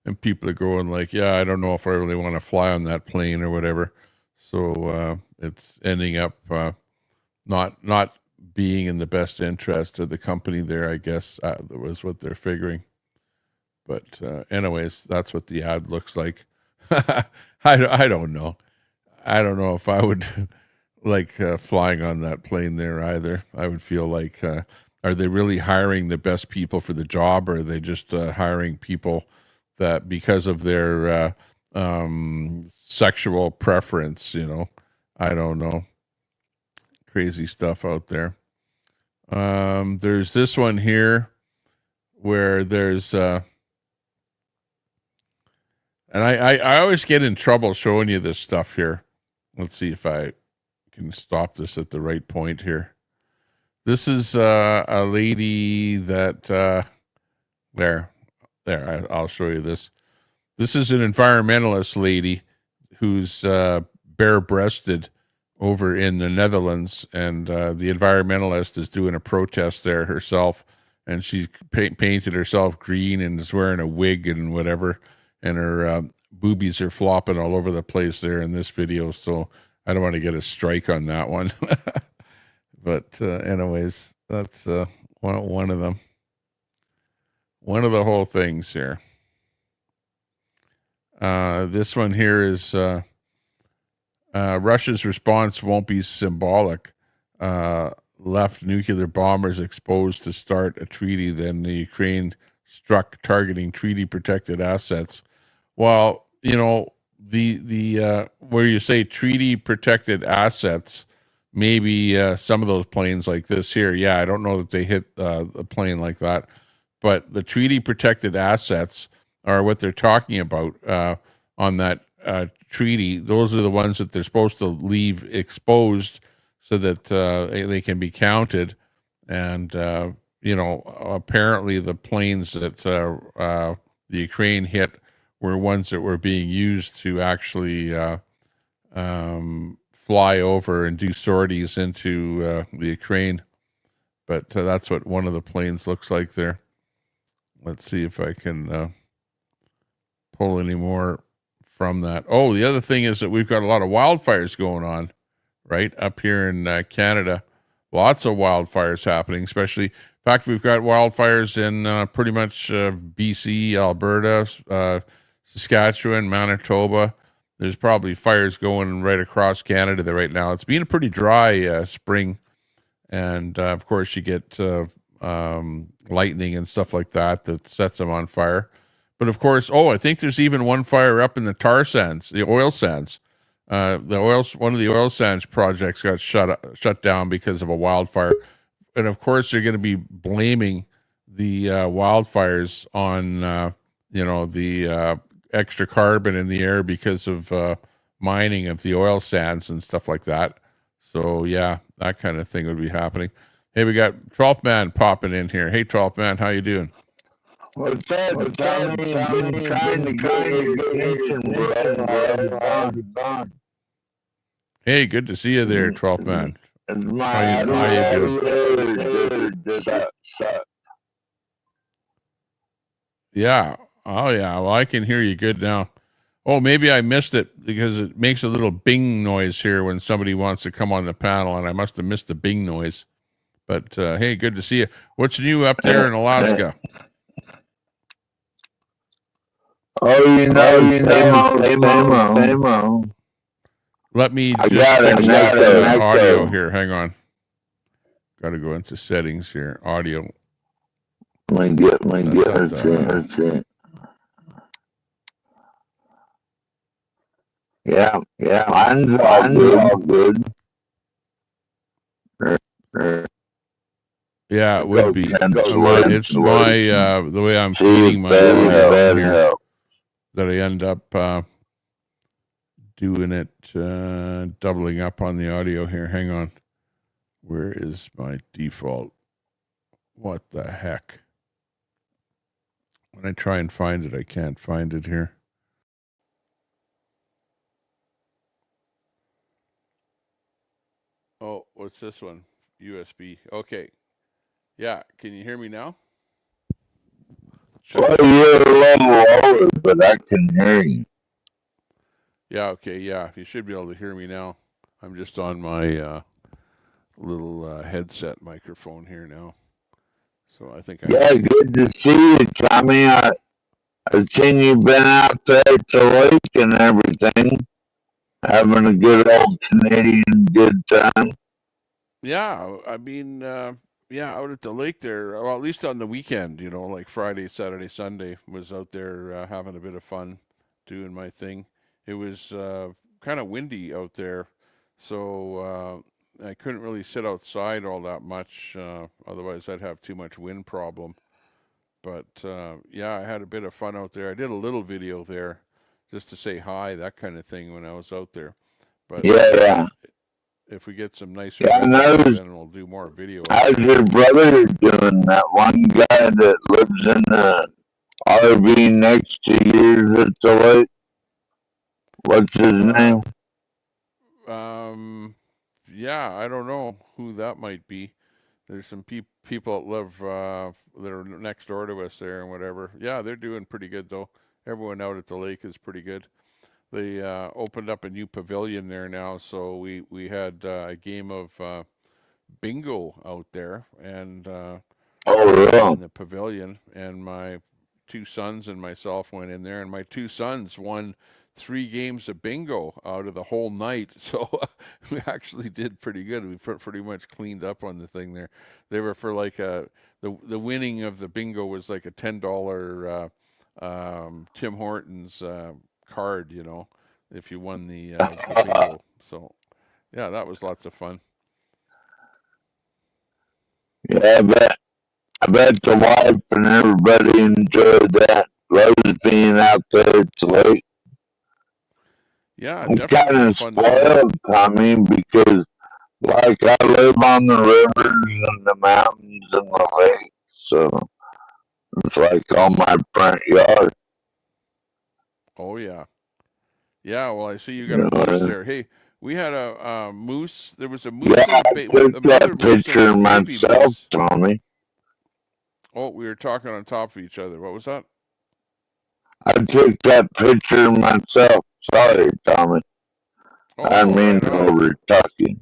and people are going like, yeah, I don't know if I really want to fly on that plane or whatever. So it's ending up not being in the best interest of the company there, I guess. That was what they're figuring. But anyways, that's what the ad looks like. I don't know. I don't know if I would like flying on that plane there either. I would feel like, are they really hiring the best people for the job, or are they just hiring people that because of their sexual preference, I don't know. Crazy stuff out there. There's this one here where there's and I always get in trouble showing you this stuff here. Let's see if I can stop this at the right point here. This is a lady that I'll show you this. This is an environmentalist lady who's bare-breasted over in the Netherlands, and the environmentalist is doing a protest there herself, and she's painted herself green and is wearing a wig and whatever, and her boobies are flopping all over the place there in this video, so I don't want to get a strike on that one. But anyways, that's one of them. One of the whole things here. This one here is Russia's response won't be symbolic. Left nuclear bombers exposed to start a treaty. Then the Ukraine struck targeting treaty-protected assets. Well, the where you say treaty protected assets, maybe some of those planes like this here. Yeah, I don't know that they hit a plane like that, but the treaty protected assets are what they're talking about on that treaty. Those are the ones that they're supposed to leave exposed so that they can be counted. And apparently the planes that the Ukraine hit were ones that were being used to actually fly over and do sorties into the Ukraine. But that's what one of the planes looks like there. Let's see if I can pull any more from that. Oh, the other thing is that we've got a lot of wildfires going on right up here in Canada. Lots of wildfires happening, especially, in fact, we've got wildfires in pretty much BC, Alberta, Saskatchewan, Manitoba. There's probably fires going right across Canada there right now. It's been a pretty dry spring. And, of course, you get lightning and stuff like that sets them on fire. But, of course, I think there's even one fire up in the tar sands, the oil sands. One of the oil sands projects got shut down because of a wildfire. And, of course, they're going to be blaming the wildfires on, the extra carbon in the air because of mining of the oil sands and stuff like that. So, yeah, that kind of thing would be happening. Hey, we got 12th Man popping in here. Hey, 12th Man, how you doing? What's up, Tommy? Been trying to get your attention, bro. Hey, good to see you there, 12th Man. How you doing? Yeah. Oh, yeah. Well, I can hear you good now. Oh, maybe I missed it because it makes a little bing noise here when somebody wants to come on the panel, and I must have missed the bing noise. But, hey, good to see you. What's new up there in Alaska? Same. Let me just fix that audio here. Hang on. Got to go into settings here. Audio. That's it. Yeah. Mine's all good. Yeah, it would be. It's my the way I'm feeding my audio here that I end up doing it, doubling up on the audio here. Hang on. Where is my default? What the heck? When I try and find it, I can't find it here. Oh, what's this one? USB. Okay. Yeah, can you hear me now? Well, you're a little lower, but I can hear you. Yeah, okay, yeah. You should be able to hear me now. I'm just on my little headset microphone here now. So I think good to see you, Tommy. I've seen you been out there at the lake and everything, having a good old Canadian good time. Yeah, I mean, out at the lake there, well, at least on the weekend, like Friday, Saturday, Sunday, was out there having a bit of fun, doing my thing. It was kind of windy out there, so I couldn't really sit outside all that much, otherwise I'd have too much wind problem. But I had a bit of fun out there. I did a little video there just to say hi, that kind of thing, when I was out there. But if we get some nicer weather, then we'll do more video. How's your brother doing? That one guy that lives in the RV next to yours at the lake? What's his name? I don't know who that might be. There's some people that live that are next door to us there and whatever. Yeah, they're doing pretty good though. Everyone out at the lake is pretty good. They opened up a new pavilion there now, so we had a game of bingo out there, and in the pavilion, and my two sons and myself went in there, and my two sons won 3 games of bingo out of the whole night. So we actually did pretty good. We pretty much cleaned up on the thing there. They were for like the winning of the bingo was like a $10 Tim Hortons card, if you won the bingo. So yeah, that was lots of fun. Yeah, I bet the wife and everybody enjoyed that. Loves being out there at the lake. Yeah, I'm definitely kind a of fun time. spoiled, Tommy, because like I live on the rivers and the mountains and the lakes, so it's like on my front yard. Oh yeah, yeah. Well, I see you You got a know what I moose mean? there. Hey, we had a moose. There was a moose Yeah, and I with took a mother that moose and a picture baby myself, moose. Tommy. Oh, we were talking on top of each other. What was that? I took that picture myself. Sorry, Tommy. I Oh, mean right on. over talking.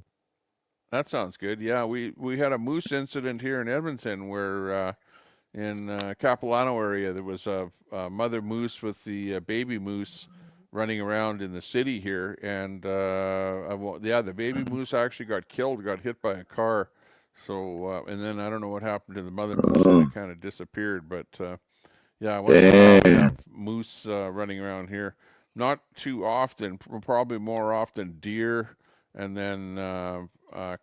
That sounds good. Yeah, we had a moose incident here in Edmonton where in Capilano area there was a mother moose with the baby moose running around in the city here, and yeah, the baby moose actually got killed, got hit by a car. So and then I don't know what happened to the mother moose; then it kind of disappeared. But yeah, once in a while we Damn. have moose running around here. Not too often, probably more often deer, and then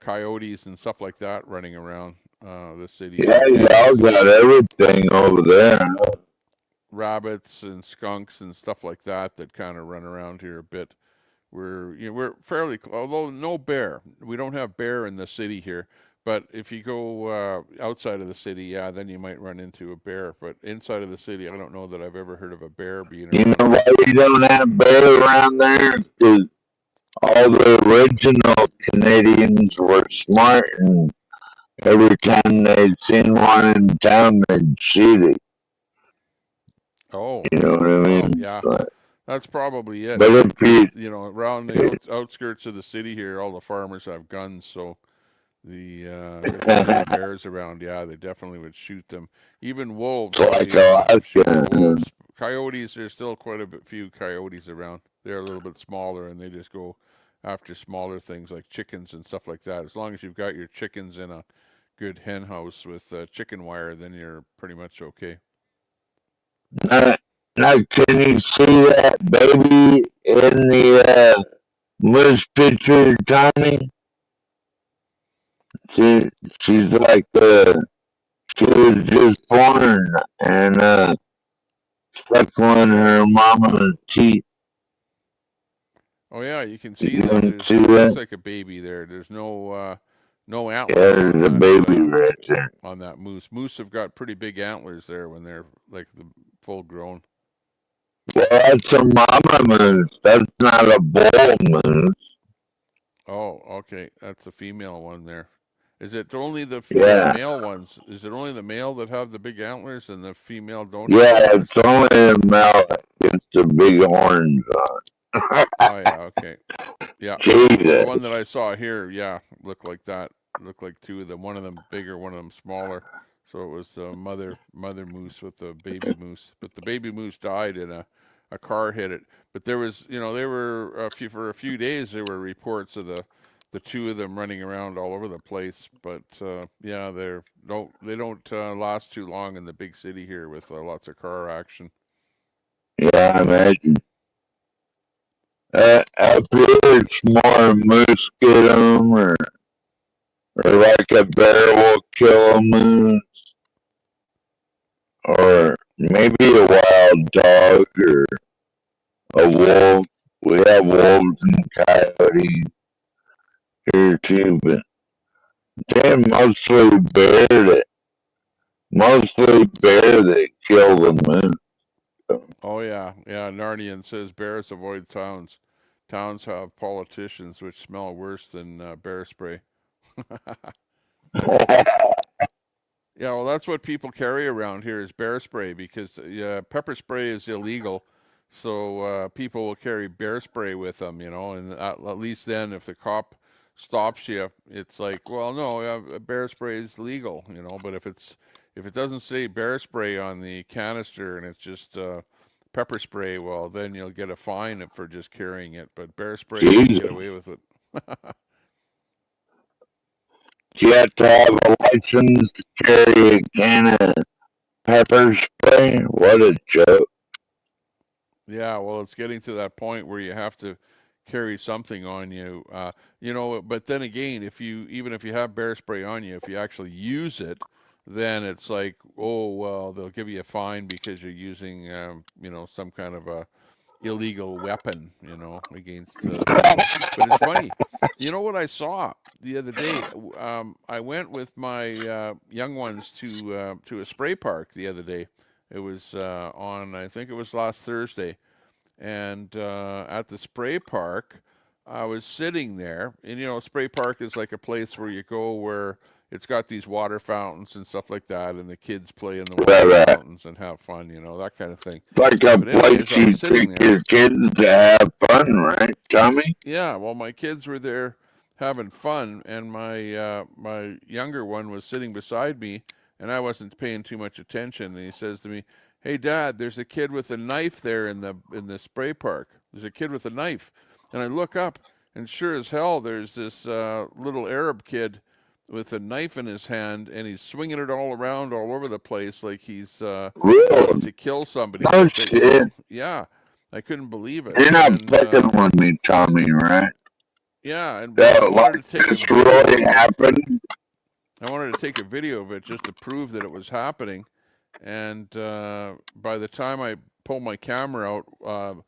coyotes and stuff like that running around the city. Yeah, But y'all got everything over there. rabbits and skunks and stuff like that that kind of run around here a bit. We're fairly although no bear. We don't have bear in the city here. But if you go outside of the city, yeah, then you might run into a bear. But inside of the city, I don't know that I've ever heard of a bear being You around. know why we don't have bear around there? Because all the original Canadians were smart, and every time they'd seen one in town, they'd shoot it. Oh, You know what I well, mean? yeah, But that's probably it. if Because you, around the outskirts of the city here, all the farmers have guns, so if there were any bears around, yeah, they definitely would shoot them. Even wolves, it's like shoot the Alaska. wolves. Coyotes, there's still quite a few coyotes around. They're a little bit smaller, and they just go after smaller things like chickens and stuff like that. As long as you've got your chickens in a good hen house with chicken wire, then you're pretty much okay. Now, can you see that baby in the moose picture, Tommy? She, she's like she was just born and suckling her mama's teeth. Oh yeah, you can see You that. can see It looks that? like a baby there. There's no Yeah, antlers there's a baby right there. on that moose. Moose have got pretty big antlers there when they're like the full grown. Well, that's a mama moose. That's not a bull moose. Oh, okay, that's a female one there. Is it only the Yeah. male ones? Is it only the male that have the big antlers and the female don't have Yeah, antlers? it's only the male that gets the big horns on. Oh yeah, okay. Yeah. Jesus. Well, the one that I saw here, yeah, looked like that. Looked like two of them. One of them bigger, one of them smaller. So it was the mother moose with the baby moose. But the baby moose died in a car hit it. But there was, they were for a few days there were reports of the two of them running around all over the place. But yeah, they don't last too long in the big city here with lots of car action. Yeah, I imagine. Up here it's more moose get 'em, or like a bear will kill a moose, or maybe a wild dog or a wolf. We have wolves and coyotes here too, but they're mostly bear that kill the moose. Oh yeah, yeah. Narnian says bears avoid towns. Towns have politicians which smell worse than bear spray. Yeah, well, that's what people carry around here is bear spray because pepper spray is illegal. So people will carry bear spray with them, and at least then if the cop stops you, it's like, well, no, bear spray is legal, but if it doesn't say bear spray on the canister and it's just pepper spray, well, then you'll get a fine for just carrying it. But bear spray, you can get away with it. You have to have a license to carry a can of pepper spray. What a joke. Yeah, well, it's getting to that point where you have to carry something on you. But then again, even if you have bear spray on you, if you actually use it, then it's like, oh, well, they'll give you a fine because you're using, some kind of a illegal weapon, against them. But it's funny. You know what I saw the other day? I went with my young ones to a spray park the other day. It was I think it was last Thursday, and at the spray park, I was sitting there, and spray park is like a place where you go where it's got these water fountains and stuff like that, and the kids play in the water Right. fountains and have fun, that kind of thing. Like a But anyways, place I you was sitting take there. your kids to have fun, right, Tommy? Yeah, well, my kids were there having fun, and my younger one was sitting beside me, and I wasn't paying too much attention. And he says to me, "Hey, Dad, there's a kid with a knife there in the spray park. There's a kid with a knife." And I look up, and sure as hell, there's this little Arab kid with a knife in his hand, and he's swinging it all around, all over the place, like he's about to kill somebody. No with it, shit. Yeah, I couldn't believe it. You're not And picking on me, Tommy, right? yeah, and That I wanted to take a this video really of it. happened? I wanted to take a video of it just to prove that it was happening. And by the time I pulled my camera out,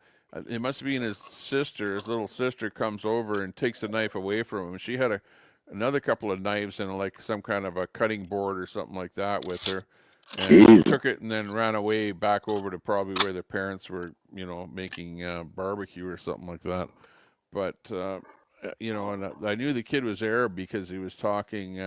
it must have been his sister. His little sister comes over and takes the knife away from him. She had another couple of knives and like some kind of a cutting board or something like that with her. And she took it and then ran away back over to probably where their parents were, making barbecue or something like that. But and I knew the kid was Arab because he was talking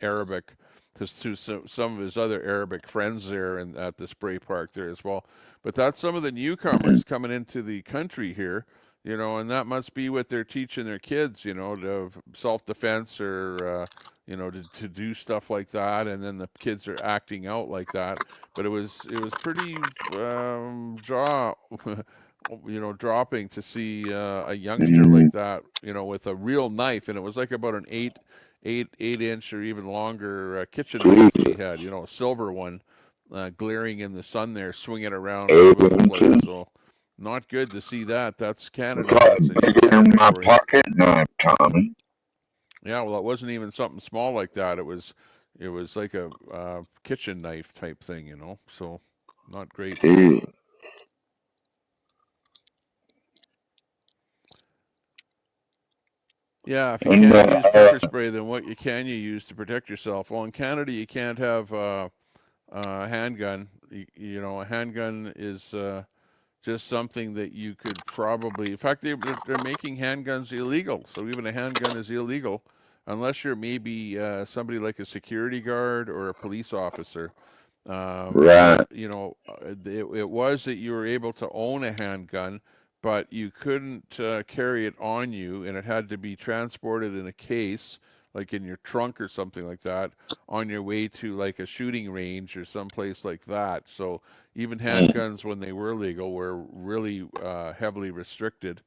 Arabic to some of his other Arabic friends there and at the spray park there as well. But that's some of the newcomers coming into the country here, and that must be what they're teaching their kids, to self-defense or to do stuff like that, and then the kids are acting out like that. But it was pretty jaw dropping to see a youngster like that, with a real knife, and it was like about an 8 inch or even longer kitchen knife that he had, a silver one, glaring in the sun there, swinging around all over the place. So not good to see that. That's Canada. That's a in my territory. pocket knife, Tommy. Yeah, well, it wasn't even something small like that. It was like a kitchen knife type thing, So not great. Yeah, if you can't use pepper spray, then what can you use to protect yourself? Well, in Canada, you can't have a handgun. A handgun is just something that you could probably. In fact, they're making handguns illegal. So even a handgun is illegal, unless you're maybe somebody like a security guard or a police officer. Right. It was that you were able to own a handgun, but you couldn't carry it on you, and it had to be transported in a case, like in your trunk or something like that, on your way to like a shooting range or someplace like that. So even handguns, when they were legal, were really heavily restricted,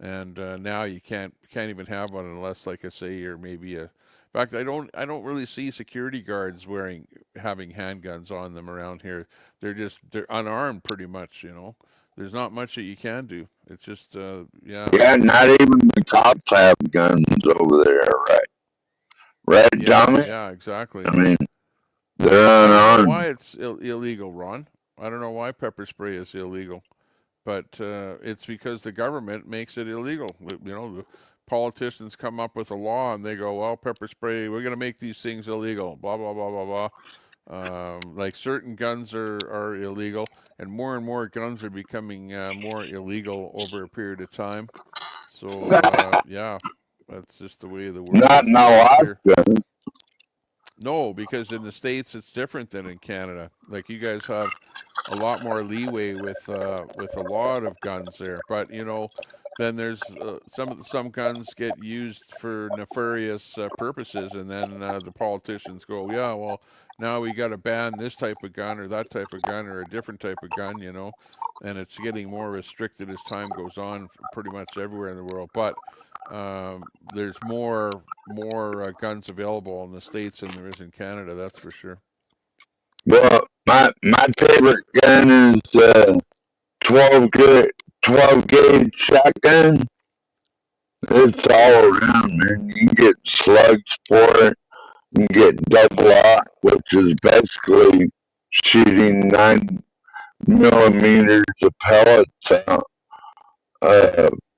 and now you can't even have one unless, like I say, you're maybe a. In fact, I don't really see security guards having handguns on them around here. They're unarmed pretty much, There's not much that you can do. It's just yeah. Yeah, not even the cops have guns over there, right? Right, Yeah, Tommy? yeah, exactly. I mean, they're I don't know unarmed. why it's illegal, Ron. I don't know why pepper spray is illegal, but it's because the government makes it illegal. The politicians come up with a law and they go, well, pepper spray, we're going to make these things illegal, blah, blah, blah, blah, blah. Like certain guns are illegal, and more guns are becoming more illegal over a period of time. So, yeah, that's just the way the world Not is no here. gun. No, because in the States it's different than in Canada. Like you guys have a lot more leeway with a lot of guns there. But then there's some guns get used for nefarious purposes, and then the politicians go, yeah, well, now we got to ban this type of gun or that type of gun or a different type of gun, and it's getting more restricted as time goes on, pretty much everywhere in the world. But there's more guns available in the States than there is in Canada, that's for sure. Well, my favorite gun is 12 gauge shotgun. It's all around, man. You can get slugs for it. You can get double aught, which is basically shooting 9 millimeters of pellets out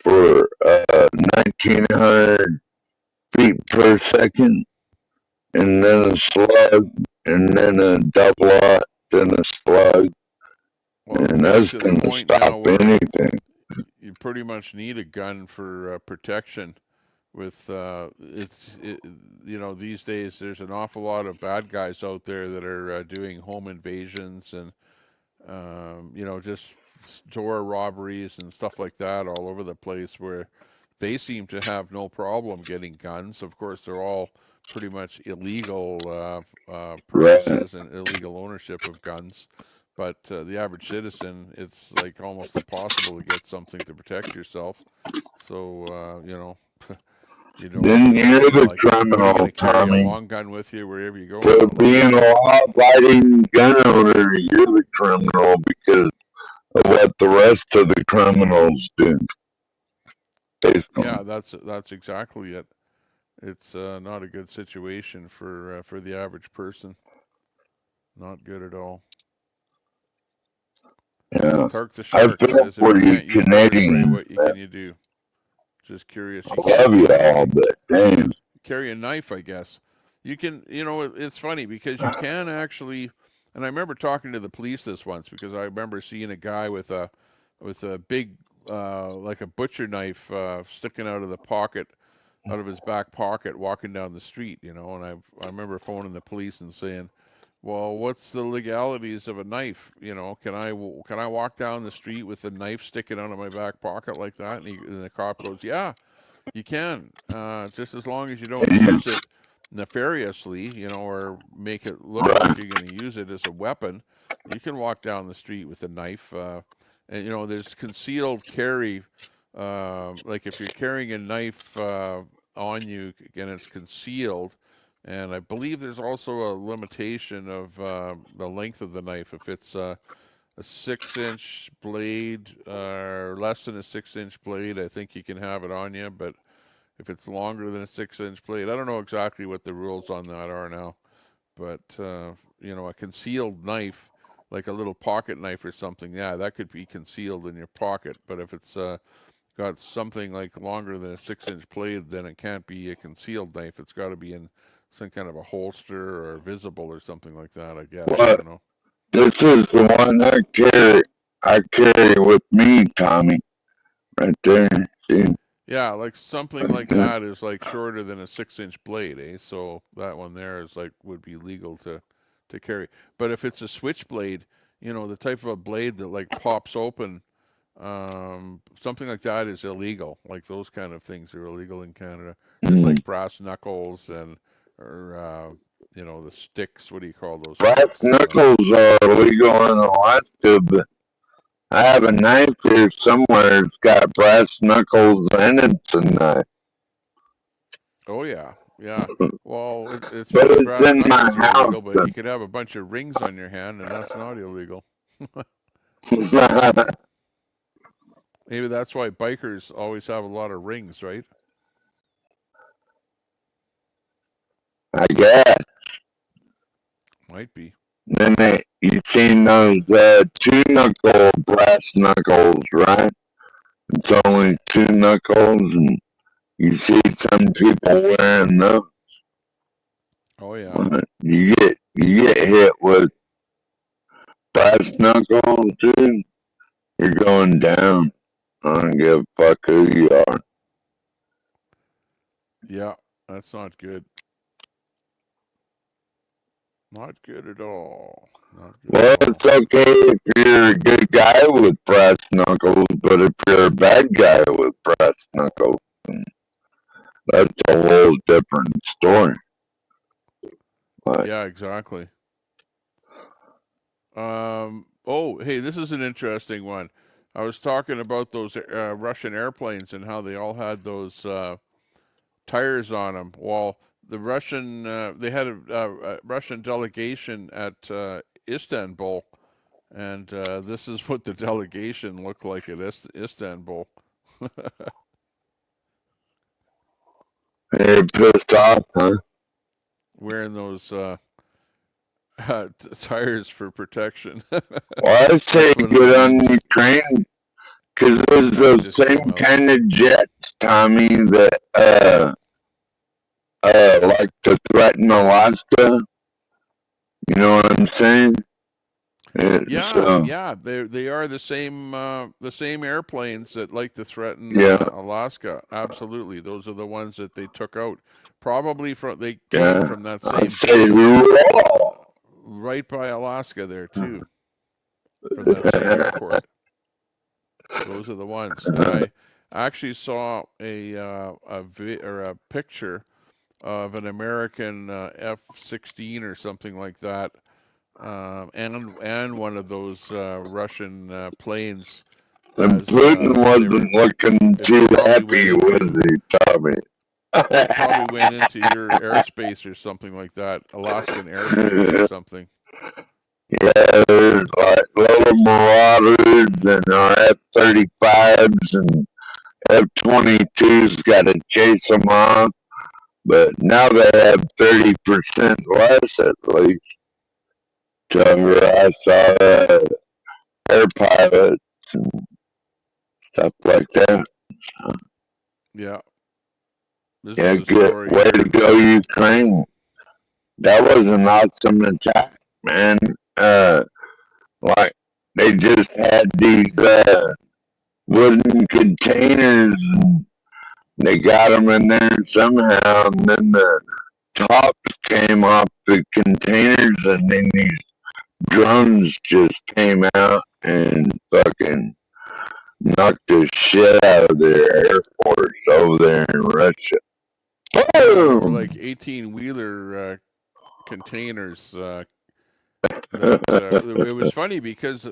for 1900 feet per second, and then a slug, and then a double aught, then a slug, Well, and that's going to stop anything. You pretty much need a gun for protection. With you know, these days there's an awful lot of bad guys out there that are doing home invasions and you know, just store robberies and stuff like that all over the place, where they seem to have no problem getting guns. Of course, they're all pretty much illegal purchases and illegal ownership of guns. But the average citizen, it's like almost impossible to get something to protect yourself. So you know, you don't. Then you're the Like, criminal, you carry Tommy. a long gun with you wherever you go. For being a law-abiding gun owner, you're the criminal because of what the rest of the criminals do. Basically. Yeah, that's exactly it. It's not a good situation for the average person. Not good at all. Yeah. Tark the Shark says, if you can't use pepper spray, what can you do? Just curious. You I love you all, but damn. Carry a knife, I guess. You can, you know, it's funny because you can actually, and I remember talking to the police this once because I remember seeing a guy with a big, like a butcher knife sticking out of the pocket, out of his back pocket, walking down the street, you know, and I remember phoning the police and saying, well, what's the legalities of a knife? You know, can I walk down the street with a knife sticking out of my back pocket like that? And the cop goes, yeah, you can, just as long as you don't use it nefariously, you know, or make it look like you're going to use it as a weapon. You can walk down the street with a knife, and you know, there's concealed carry. Like if you're carrying a knife on you and it's concealed. And I believe there's also a limitation of the length of the knife. If it's a 6-inch blade or less than a 6-inch blade, I think you can have it on you. But if it's longer than a 6-inch blade, I don't know exactly what the rules on that are now. But you know, a concealed knife, like a little pocket knife or something, yeah, that could be concealed in your pocket. But if it's got something like longer than a 6-inch blade, then it can't be a concealed knife. It's got to be in some kind of a holster or visible or something like that, I guess. I don't know. This is the one I carry with me, Tommy. Right there. See? Yeah, like something like that is like shorter than a 6-inch blade, eh? So that one there is like would be legal to carry. But if it's a switchblade, you know, the type of a blade that like pops open, something like that is illegal. Like those kind of things are illegal in Canada. Just like brass knuckles and or you know, the sticks. What do you call those? Brass sticks? knuckles are illegal in Alaska, but I have a knife here somewhere. It's got brass knuckles and it's a knife. Oh yeah, yeah. Well, it's but it's brass in my knuckles are house. illegal, but you could have a bunch of rings on your hand, and that's not illegal. Maybe that's why bikers always have a lot of rings, right? I guess. Might be. Then you seen those 2-knuckle brass knuckles, right? It's only 2 knuckles, and you see some people wearing those. Oh yeah. You get hit with brass knuckles, dude. You're going down. I don't give a fuck who you are. Yeah, that's not good. Not good at all. Not good well, it's okay if you're a good guy with brass knuckles, but if you're a bad guy with brass knuckles, that's a whole different story. But, yeah, exactly. Oh, hey, this is an interesting one. I was talking about those Russian airplanes and how they all had those tires on them. Well, the Russian they had a Russian delegation at Istanbul, And this is what the delegation looked like at Istanbul. They're pissed off, huh? Wearing those tires for protection. Well, I say good on Ukraine, because it was the same kind of jet, Tommy, that like to threaten Alaska. You know what I'm saying? Yeah, they are the same airplanes that like to threaten Alaska. Absolutely, those are the ones that they took out. Probably they came from that same base, right by Alaska there too, from that same airport. Those are the ones. And I actually saw a picture of an American F-16 or something like that. And one of those Russian planes. And Putin wasn't looking too happy, was he, Tommy? Probably went into your airspace or something like that, Alaskan airspace or something. Yeah, there's like little Marauders and our F-35s and F-22s got to chase them off. But now they have 30% less at least. So I saw air pilots and stuff like that. So, yeah. Good. Way to go, Ukraine. That was an awesome attack, man. Like, they just had these wooden containers and they got them in there somehow, and then the tops came off the containers and then these drones just came out and fucking knocked the shit out of their Air Force over there in Russia. Boom! Like 18-wheeler containers. It was funny because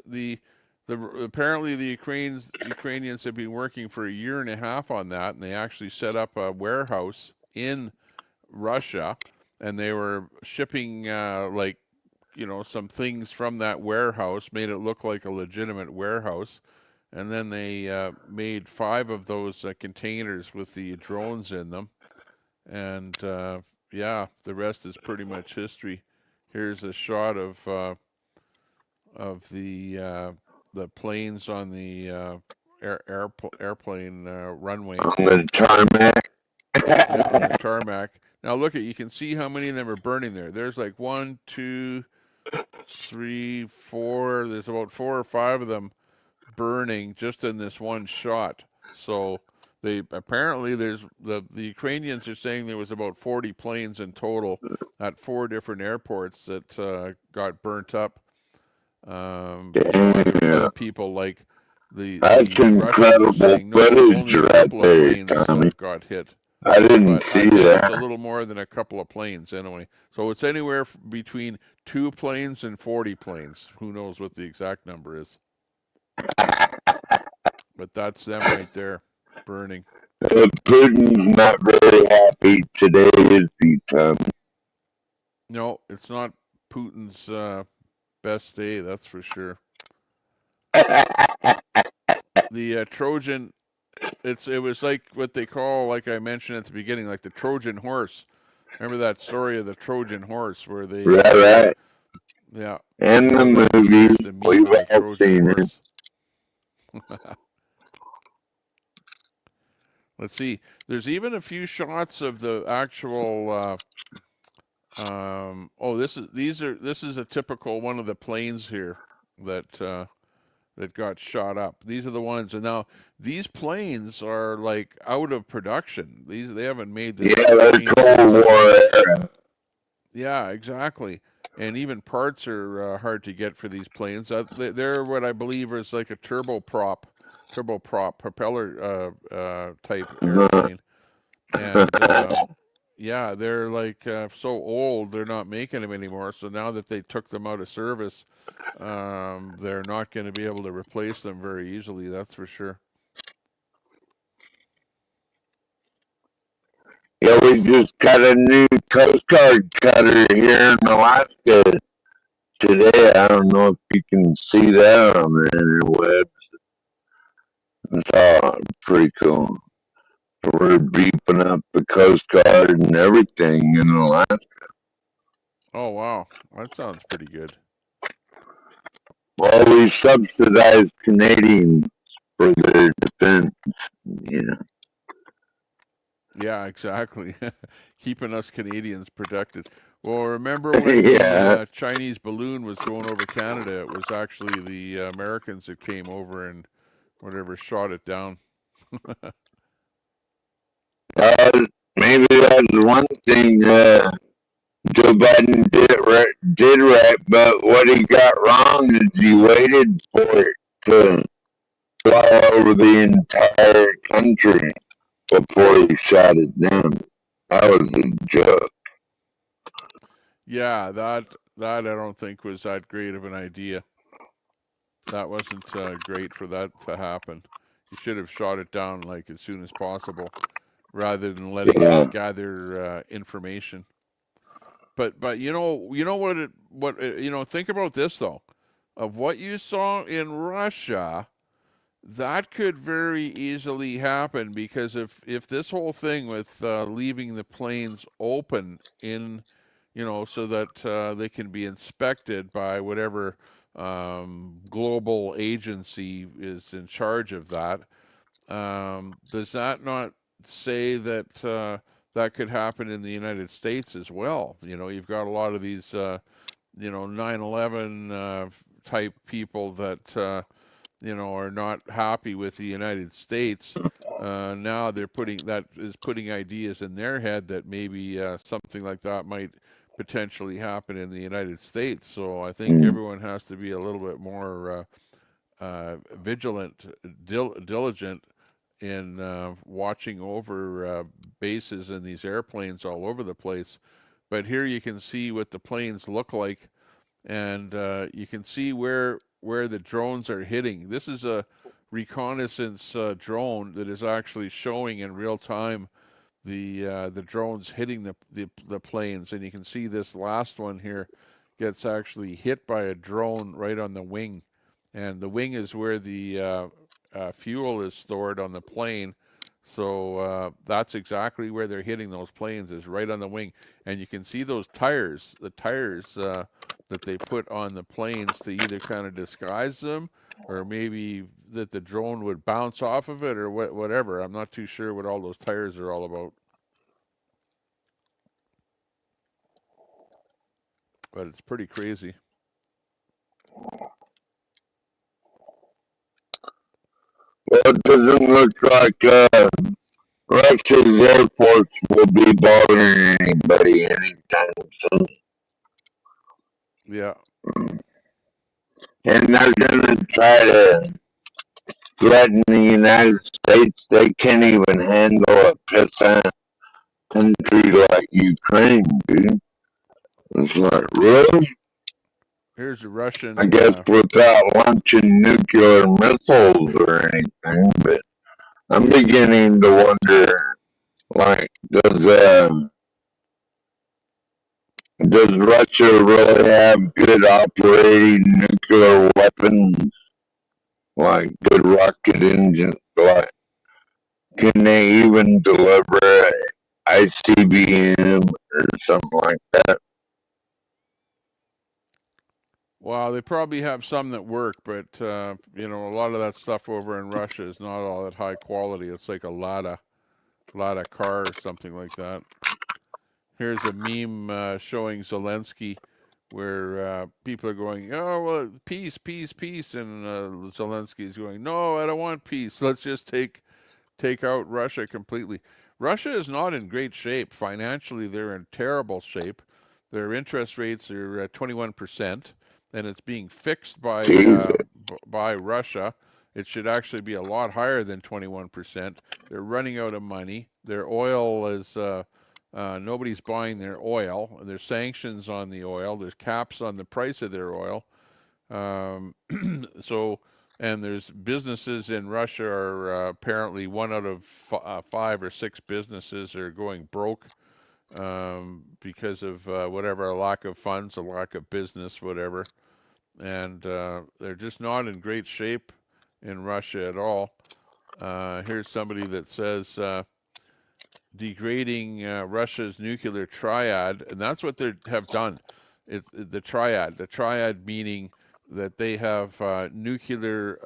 apparently the Ukrainians have been working for a year and a half on that, and they actually set up a warehouse in Russia, and they were shipping some things from that warehouse, made it look like a legitimate warehouse, and then they made 5 of those containers with the drones in them, and the rest is pretty much history. Here's a shot of the planes on the airplane runway. On the tarmac. On the tarmac. Now look you can see how many of them are burning there. There's like 1, 2, 3, 4. There's about 4 or 5 of them burning just in this one shot. So they apparently the Ukrainians are saying there was about 40 planes in total at 4 different airports that got burnt up. People like that's incredible footage right there, Tommy. Got hit. I didn't see that. It's a little more than a couple of planes anyway. So it's anywhere between 2 planes and 40 planes. Who knows what the exact number is? But that's them right there, burning. Putin's not very happy today, is he, Tommy? No, it's not Putin's best day, that's for sure. The Trojan, it was like what they call, like I mentioned at the beginning, like the Trojan horse. Remember that story of the Trojan horse where they... Right. Yeah. And the movie, we've all seen it. Let's see. There's even a few shots of the actual... this is a typical one of the planes here that got shot up. These are the ones, and now these planes are like out of production. They haven't made this. Yeah, they're Cold War era. Yeah, exactly. And even parts are hard to get for these planes. They're what I believe is like a turboprop propeller type airplane. And yeah, they're like so old, they're not making them anymore. So now that they took them out of service, they're not going to be able to replace them very easily, that's for sure. Yeah, we just got a new Coast Guard cutter here in Alaska today. I don't know if you can see that on the interwebs. It's pretty cool. We're beefing up the Coast Guard and everything in Alaska. Oh, wow. That sounds pretty good. Well, we subsidize Canadians for their defense, you know. Yeah, exactly. Keeping us Canadians protected. Well, remember when Yeah. the Chinese balloon was going over Canada? It was actually the Americans that came over and whatever shot it down. Maybe that's one thing Joe Biden did right, but what he got wrong is he waited for it to fly over the entire country before he shot it down. That was a joke. Yeah, that I don't think was that great of an idea. That wasn't great for that to happen. You should have shot it down like as soon as possible, rather than letting Yeah. it gather information. But you know think about this though, of what you saw in Russia. That could very easily happen because if this whole thing with leaving the planes open in, so that they can be inspected by whatever global agency is in charge of that, does that not say that that could happen in the United States as well? You've got a lot of these, 9/11 type people that are not happy with the United States. Now they're putting ideas in their head that maybe something like that might potentially happen in the United States. So I think everyone has to be a little bit more vigilant, diligent in watching over bases and these airplanes all over the place. But here you can see what the planes look like, and you can see where the drones are hitting. This is a reconnaissance drone that is actually showing in real time the drones hitting the planes, and you can see this last one here gets actually hit by a drone right on the wing, and the wing is where the fuel is stored on the plane. So that's exactly where they're hitting those planes, is right on the wing. And you can see those tires, the tires that they put on the planes to either kind of disguise them, or maybe that the drone would bounce off of it, or whatever. I'm not too sure what all those tires are all about. But it's pretty crazy. Well, it doesn't look like Russia's Air Force will be bothering anybody anytime soon. Yeah. And they're going to try to threaten the United States. They can't even handle a pissant country like Ukraine, dude. It's like, really? Here's a Russian. I guess without launching nuclear missiles or anything, but I'm beginning to wonder, like, does Russia really have good operating nuclear weapons, like good rocket engines? Like, can they even deliver ICBM or something like that? Well, they probably have some that work, but a lot of that stuff over in Russia is not all that high quality. It's like a Lada car or something like that. Here's a meme showing Zelensky, where people are going, "Oh, well, peace, peace, peace," and Zelensky's going, "No, I don't want peace. Let's just take out Russia completely." Russia is not in great shape financially. They're in terrible shape. Their interest rates are 21%, and it's being fixed by Russia. It should actually be a lot higher than 21%. They're running out of money. Their oil is nobody's buying their oil. There's sanctions on the oil. There's caps on the price of their oil. And there's businesses in Russia are apparently 1 out of 5 or 6 businesses are going broke. because of whatever, a lack of funds, a lack of business, whatever. And they're just not in great shape in Russia at all. Here's somebody that says degrading Russia's nuclear triad, and that's what they have done. The triad meaning that they have nuclear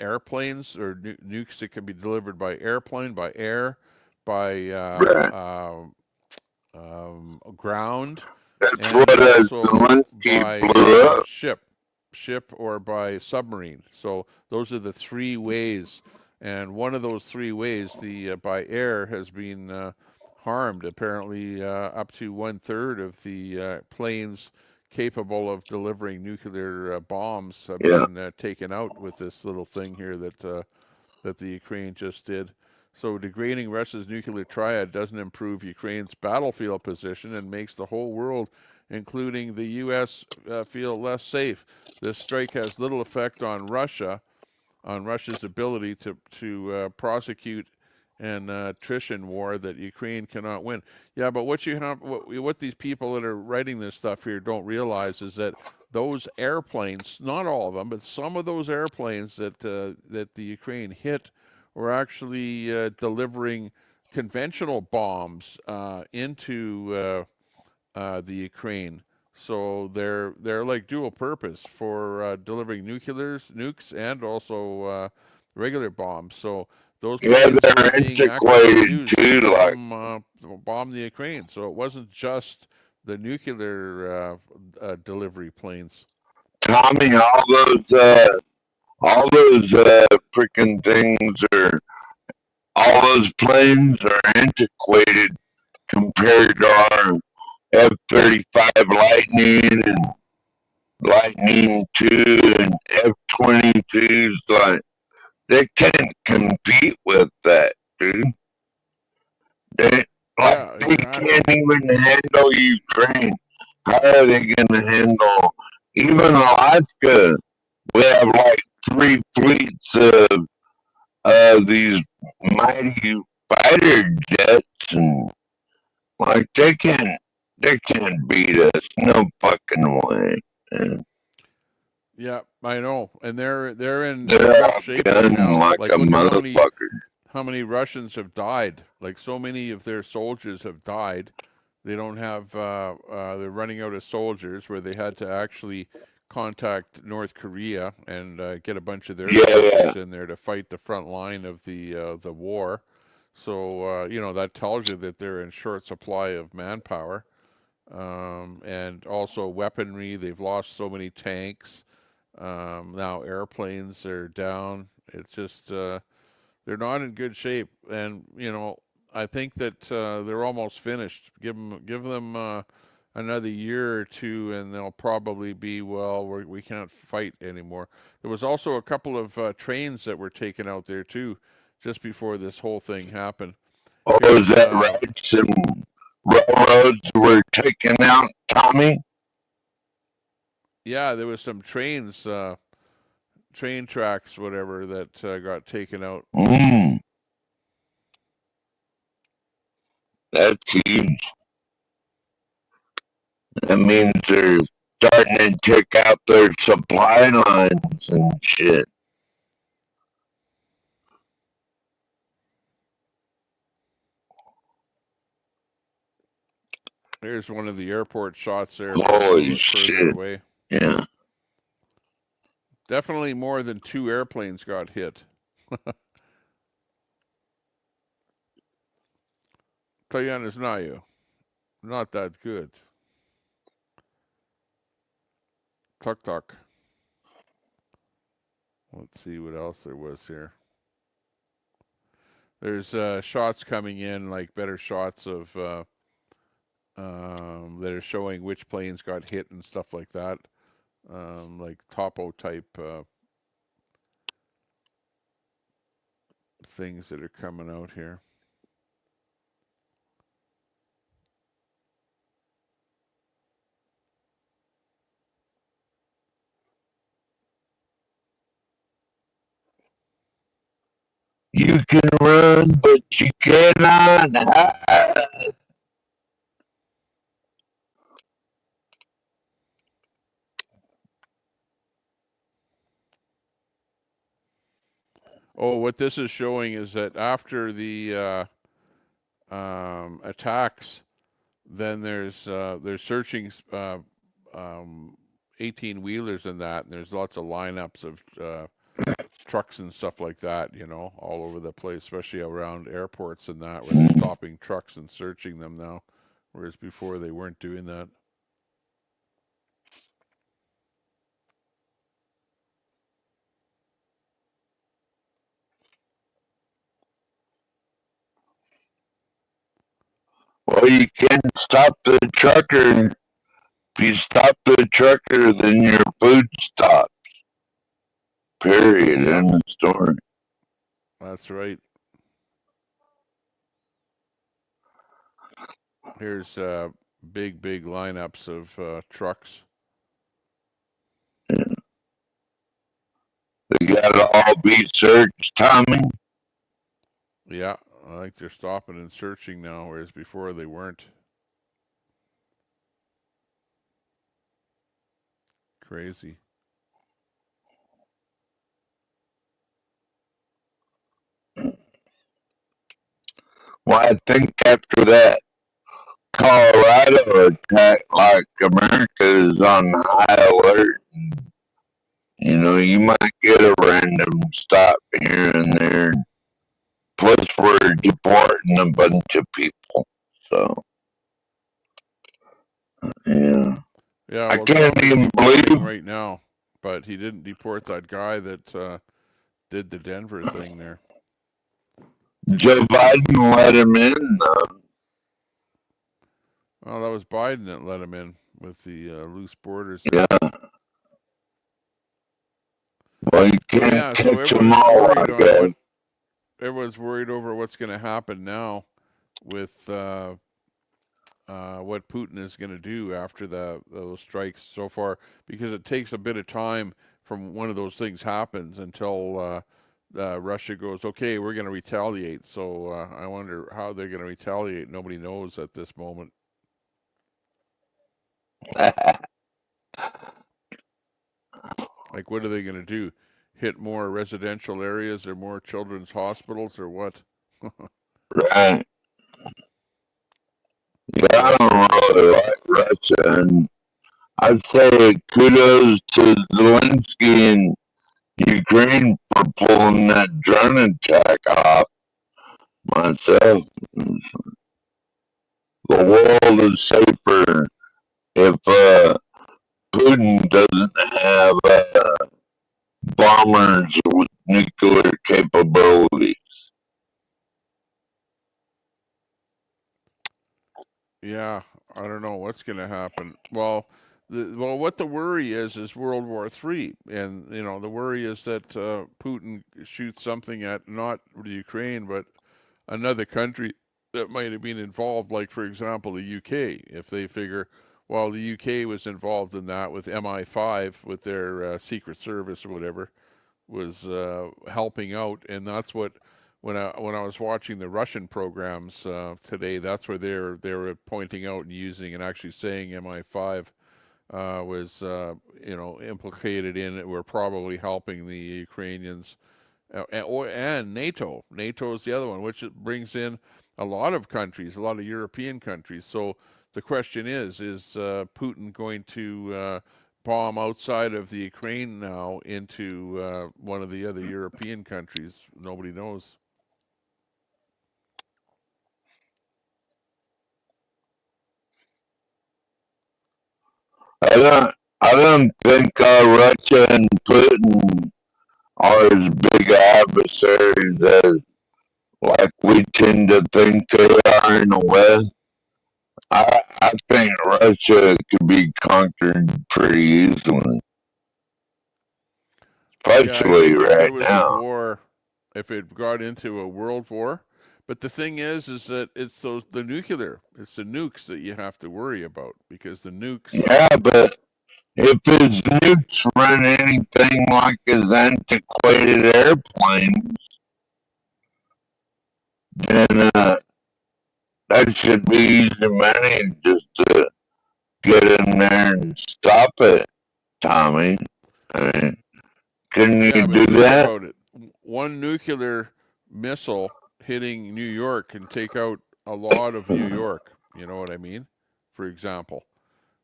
airplanes or nukes that can be delivered by airplane, by air, by ground, That's and what also Zelensky by blew up. ship or by submarine. So those are the three ways, and one of those three ways, the by air, has been harmed. Apparently, up to 1/3 of the planes capable of delivering nuclear bombs have been taken out with this little thing here that the Ukraine just did. So degrading Russia's nuclear triad doesn't improve Ukraine's battlefield position and makes the whole world, including the U.S., feel less safe. This strike has little effect on Russia's ability to prosecute an attrition war that Ukraine cannot win. Yeah, but what these people that are writing this stuff here don't realize is that those airplanes, not all of them, but some of those airplanes that the Ukraine hit were actually delivering conventional bombs into the Ukraine. So they're like dual purpose for delivering nukes, and also regular bombs. So those planes they're were being actually antiquated used too, to bomb the Ukraine. So it wasn't just the nuclear delivery planes. Tommy. All those freaking things all those planes are antiquated compared to our F-35 Lightning and Lightning II and F-22s. Like, they can't compete with that, dude. They can't even handle Ukraine. How are they going to handle even Alaska? We have like 3 fleets of these mighty fighter jets, and like they can't beat us. No fucking way. Yeah, I know, and they're in They're rough shape right now. like a look at motherfucker. how many Russians have died. Like, so many of their soldiers have died. They don't have. They're running out of soldiers, where they had to actually contact North Korea and get a bunch of their soldiers in there to fight the front line of the war. So that tells you that they're in short supply of manpower, and also weaponry. They've lost so many tanks. Now airplanes are down. It's just they're not in good shape, and I think that they're almost finished. Give them another year or two, and they'll probably be, well, we can't fight anymore. There was also a couple of trains that were taken out there too, just before this whole thing happened. Oh, is that right? Some railroads were taken out, Tommy? Yeah, there was some trains, train tracks, whatever, that got taken out. That's huge. That means they're starting to take out their supply lines and shit. Here's one of the airport shots there. Holy shit. Away. Yeah. Definitely more than 2 airplanes got hit. Tayan znаю. Not that good. Tuk. Let's see what else there was here. There's shots coming in, like better shots of that are showing which planes got hit and stuff like that. Like topo type things that are coming out here. You can run, but you cannot hide. Oh, what this is showing is that after the attacks, then there's searching 18-wheelers and that, and there's lots of lineups of trucks and stuff like that, you know, all over the place, especially around airports and that, where they're stopping trucks and searching them now, whereas before they weren't doing that. Well, you can stop the trucker. If you stop the trucker, then your food stops. Period. End of story. That's right. Here's big lineups of trucks. Yeah. They gotta all be searched, Tommy. Yeah, I think they're stopping and searching now, whereas before they weren't. Crazy. Well, I think after that Colorado attack, like America is on high alert. You know, you might get a random stop here and there. Plus, we're deporting a bunch of people. So, yeah. Yeah, I well, can't Trump is even deporting believe right now, but he didn't deport that guy that did the Denver thing there. Joe Biden let him in. Oh, that was Biden that let him in with the loose borders. Yeah. Well, you can't catch them all, I guess. Everyone's worried over what's going to happen now with what Putin is going to do after those strikes so far, because it takes a bit of time from one of those things happens until Russia goes, okay, we're going to retaliate. So I wonder how they're going to retaliate. Nobody knows at this moment. Like, what are they going to do? Hit more residential areas or more children's hospitals or what? Right. Yeah, I don't really like Russia, and I'd say kudos to Zelensky and Ukraine for pulling that drone attack off. Myself, the world is safer if Putin doesn't have bombers with nuclear capability. Yeah, I don't know what's going to happen. Well, what the worry is World War III, and you know the worry is that Putin shoots something at not the Ukraine but another country that might have been involved, like for example the UK. If they figure, well, the UK was involved in that with MI5 with their Secret Service or whatever, was helping out, and that's what when I was watching the Russian programs today, that's where they were pointing out and using and actually saying MI5 was you know, implicated in it. We're probably helping the Ukrainians and NATO. NATO is the other one, which brings in a lot of countries, a lot of European countries. So the question is Putin going to bomb outside of the Ukraine now into one of the other European countries? Nobody knows. I don't think Russia and Putin are as big adversaries as like we tend to think they are in the West. I think Russia could be conquered pretty easily, Yeah, I especially think if there right was now. a war, if it got into a world war, but the thing is that it's the nuclear, it's the nukes that you have to worry about, because the nukes. Yeah, but if his nukes run anything like his antiquated airplanes, then that should be easy money just to get in there and stop it, Tommy. I mean, couldn't you Yeah, but do think that? about it. one nuclear missile hitting New York can take out a lot of New York. You know what I mean? For example,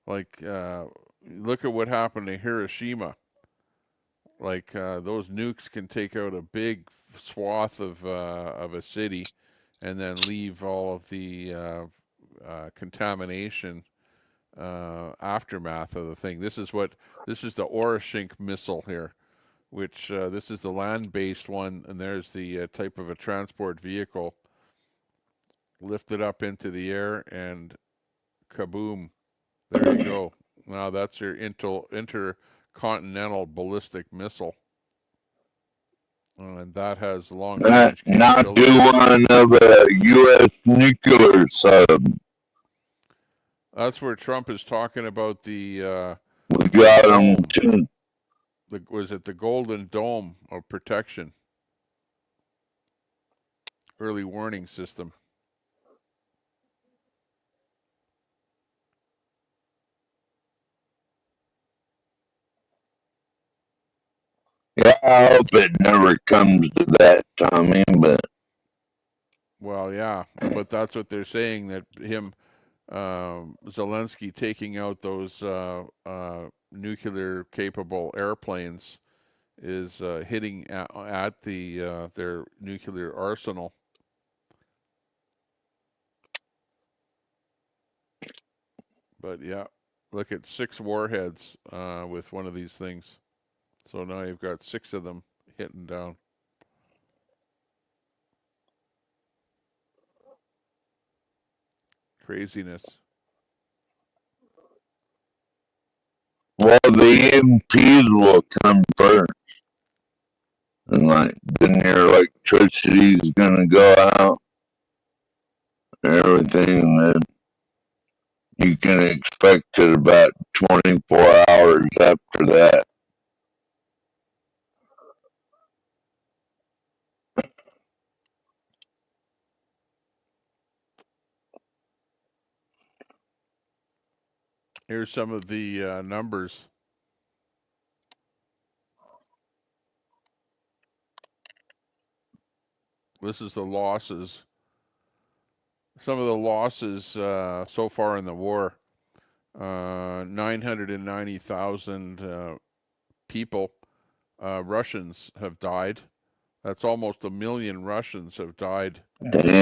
like look at what happened to Hiroshima. Like those nukes can take out a big swath of a city, and then leave all of the contamination aftermath of the thing. This is the Orishink missile here, which this is the land-based one, and there's the type of a transport vehicle lifted up into the air, and kaboom, there you go. Now that's your intercontinental ballistic missile, and that has long-range Not capability. do one of a U.S. nuclear sub. That's where Trump is talking about the We got them too. was it the Golden Dome of protection? Early warning system. Yeah, I hope it never comes to that, Tommy, but... Well, yeah, but that's what they're saying, that him, Zelensky taking out those nuclear-capable airplanes is hitting at the their nuclear arsenal. But yeah, look at 6 warheads with one of these things. So now you've got 6 of them hitting down. Craziness. Well, the MPs will come first. And like, then your electricity is gonna go out. And everything that you can expect it about 24 hours after that. Here's some of the numbers. This is the losses. Some of the losses so far in the war. 990,000 people, Russians, have died. That's almost 1 million Russians have died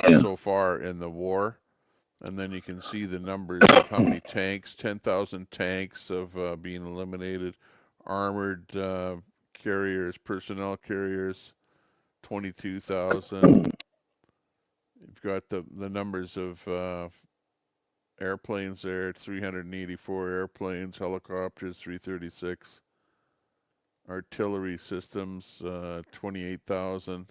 so far in the war. And then you can see the numbers of how many tanks. 10,000 tanks have been eliminated. Armored carriers, personnel carriers, 22,000. You've got the numbers of airplanes there. 384 airplanes, helicopters 336, artillery systems 28,000.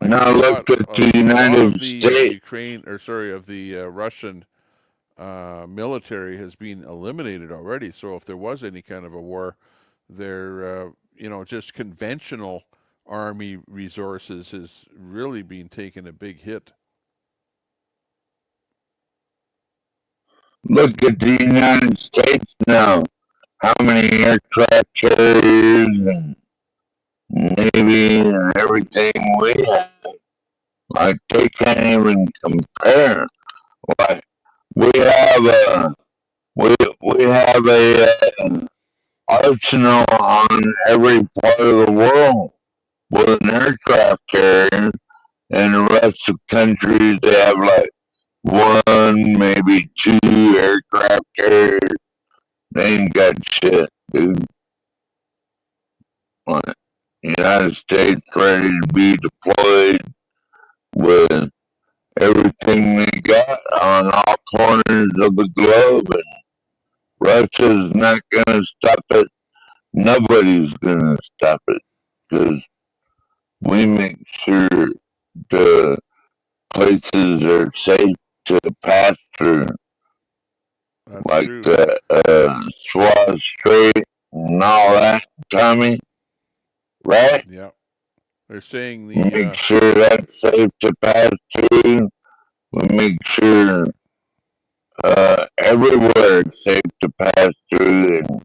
Now look at the United States. Russian military has been eliminated already. So if there was any kind of a war, they're just conventional army resources has really been taking a big hit. Look at the United States now. How many aircraft carriers and Navy and everything we have. Like, they can't even compare. Like, we have a arsenal on every part of the world with an aircraft carrier, and the rest of the countries, they have like 1, maybe 2 aircraft carriers. They ain't got shit, dude. Like, the United States ready to be deployed with everything they got on all corners of the globe, and Russia's not gonna stop it. Nobody's gonna stop it, because we make sure the places are safe to pass through. That's like true. The Suez Strait and all that, Tommy, right? Yeah. They're saying make sure that's safe to pass through. We make sure everywhere it's safe to pass through. And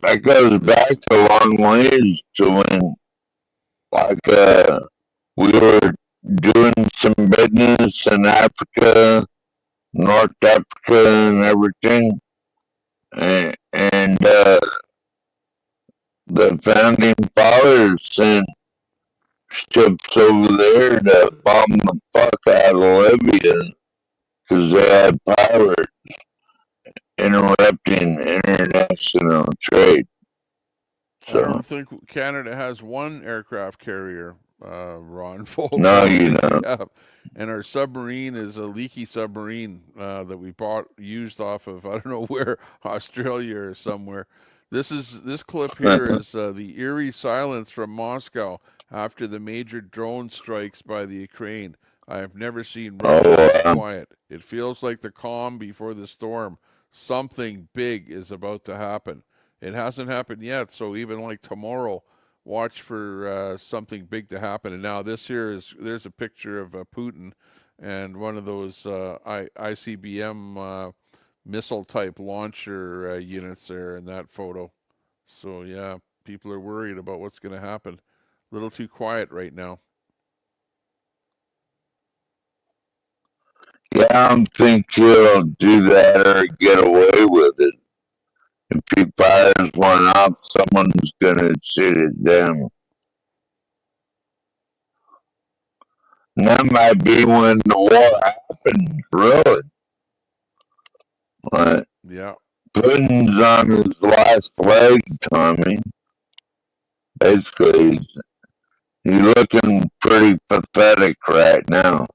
that goes back a long ways to when, like, we were doing some business in Africa, North Africa, and everything, and the founding fathers sent ships over there to bomb the fuck out of Libya because they had pirates interrupting international trade. I So, don't think Canada has one aircraft carrier, Ron, full. no, I don't you think we don't. have. And our submarine is a leaky submarine that we bought used off of, I don't know where, Australia or somewhere. This clip here is the eerie silence from Moscow after the major drone strikes by the Ukraine. I have never seen Russia this quiet. It feels like the calm before the storm. Something big is about to happen. It hasn't happened yet, so even like tomorrow, watch for something big to happen. And now this here there's a picture of Putin and one of those ICBM missile type launcher units there in that photo. So yeah, people are worried about what's going to happen. A little too quiet right now. Yeah, I don't think he'll do that or get away with it. If he fires one off, someone's gonna shoot it down. And that might be when the war happens, really. But yeah, Putin's on his last leg, Tommy. Basically, he's looking pretty pathetic right now.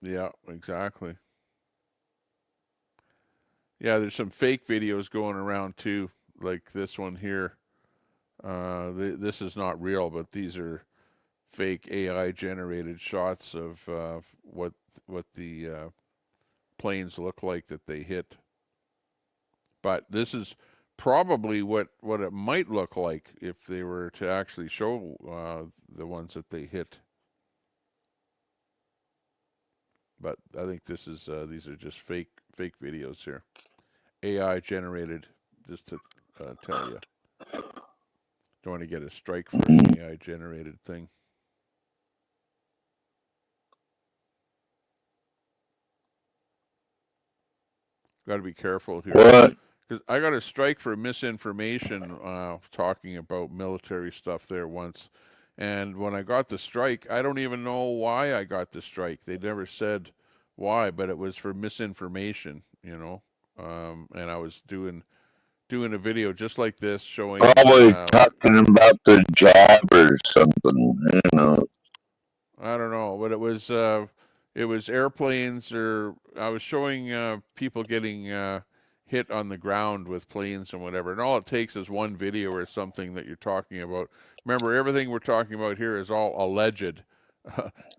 Yeah, exactly. Yeah, there's some fake videos going around too, like this one here. This is not real, but these are fake AI generated shots of what the planes look like that they hit. But this is probably what it might look like if they were to actually show the ones that they hit. But I think this is these are just fake videos here, AI generated. Just to tell you, don't want to get a strike for an AI generated thing. Got to be careful here. What? Because I got a strike for misinformation talking about military stuff there once. And when I got the strike, I don't even know why I got the strike. They never said why, but it was for misinformation, you know. And I was doing a video just like this showing... Probably talking about the job or something, you know. I don't know, but it was airplanes, or I was showing people getting hit on the ground with planes and whatever. And all it takes is one video or something that you're talking about. Remember, everything we're talking about here is all alleged.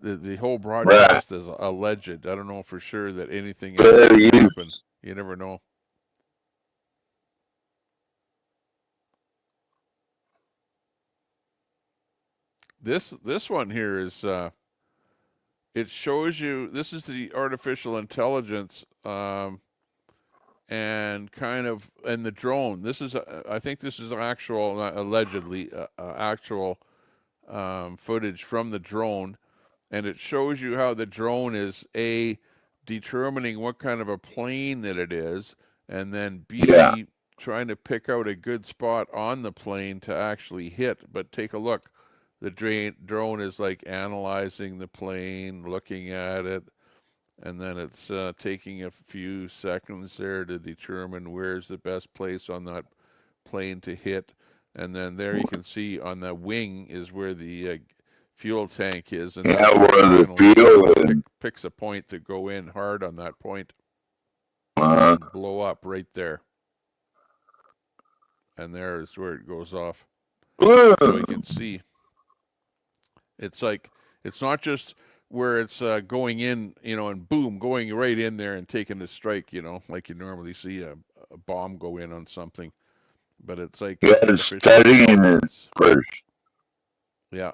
The whole broadcast is alleged. I don't know for sure that anything else happened. You never know. This one here is it shows you, this is the artificial intelligence and kind of, and the drone. This is I think this is actual, allegedly actual footage from the drone, and it shows you how the drone is determining what kind of a plane that it is, and then trying to pick out a good spot on the plane to actually hit. But take a look. The drone is like analyzing the plane, looking at it, and then it's taking a few seconds there to determine where's the best place on that plane to hit. And then there you can see on the wing is where the fuel tank is, and where the fuel picks a point to go in hard on that point and blow up right there. And there is where it goes off. So you can see. It's like, it's not just where it's going in, you know, and boom, going right in there and taking a strike, you know, like you normally see a bomb go in on something. But it's like studying it first. Yeah.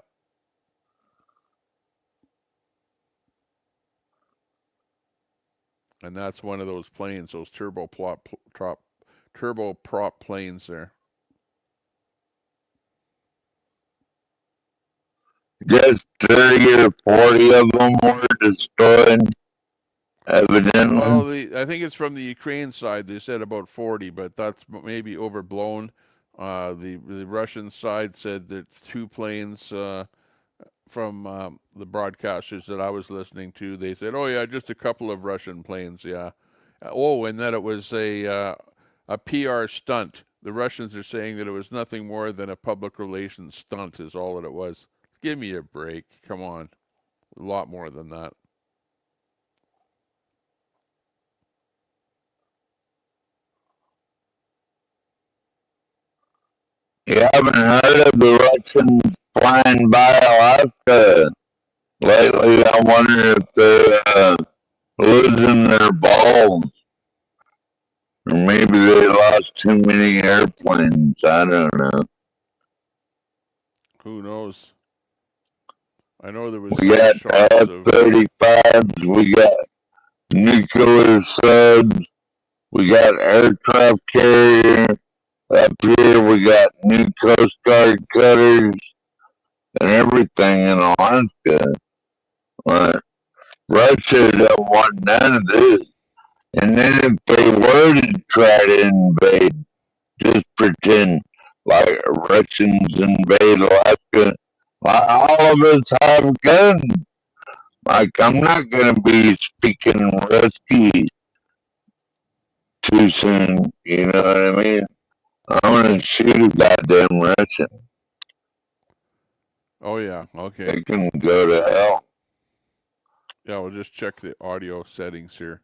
And that's one of those planes, those turboprop planes there. Just 30 or 40 of them were destroyed, evidently. Well, I think it's from the Ukraine side. They said about 40, but that's maybe overblown. The Russian side said that 2 planes from the broadcasters that I was listening to. They said, "Oh yeah, just a couple of Russian planes." Yeah. Oh, and that it was a PR stunt. The Russians are saying that it was nothing more than a public relations stunt, is all that it was. Give me a break. Come on. A lot more than that. You haven't heard of the Russians flying by Alaska lately? I wonder if they're losing their balls. Or maybe they lost too many airplanes. I don't know. Who knows? I know there was We got F-35s, we got nuclear subs, we got aircraft carrier. Up here we got new Coast Guard cutters and everything in Alaska. Russia don't want none of this. And then if they were to try to invade, just pretend like Russians invade Alaska. All of us have guns. Like, I'm not going to be speaking Rusky too soon. You know what I mean? I'm going to shoot a goddamn Russian. Oh, yeah. Okay. They can go to hell. Yeah, we'll just check the audio settings here.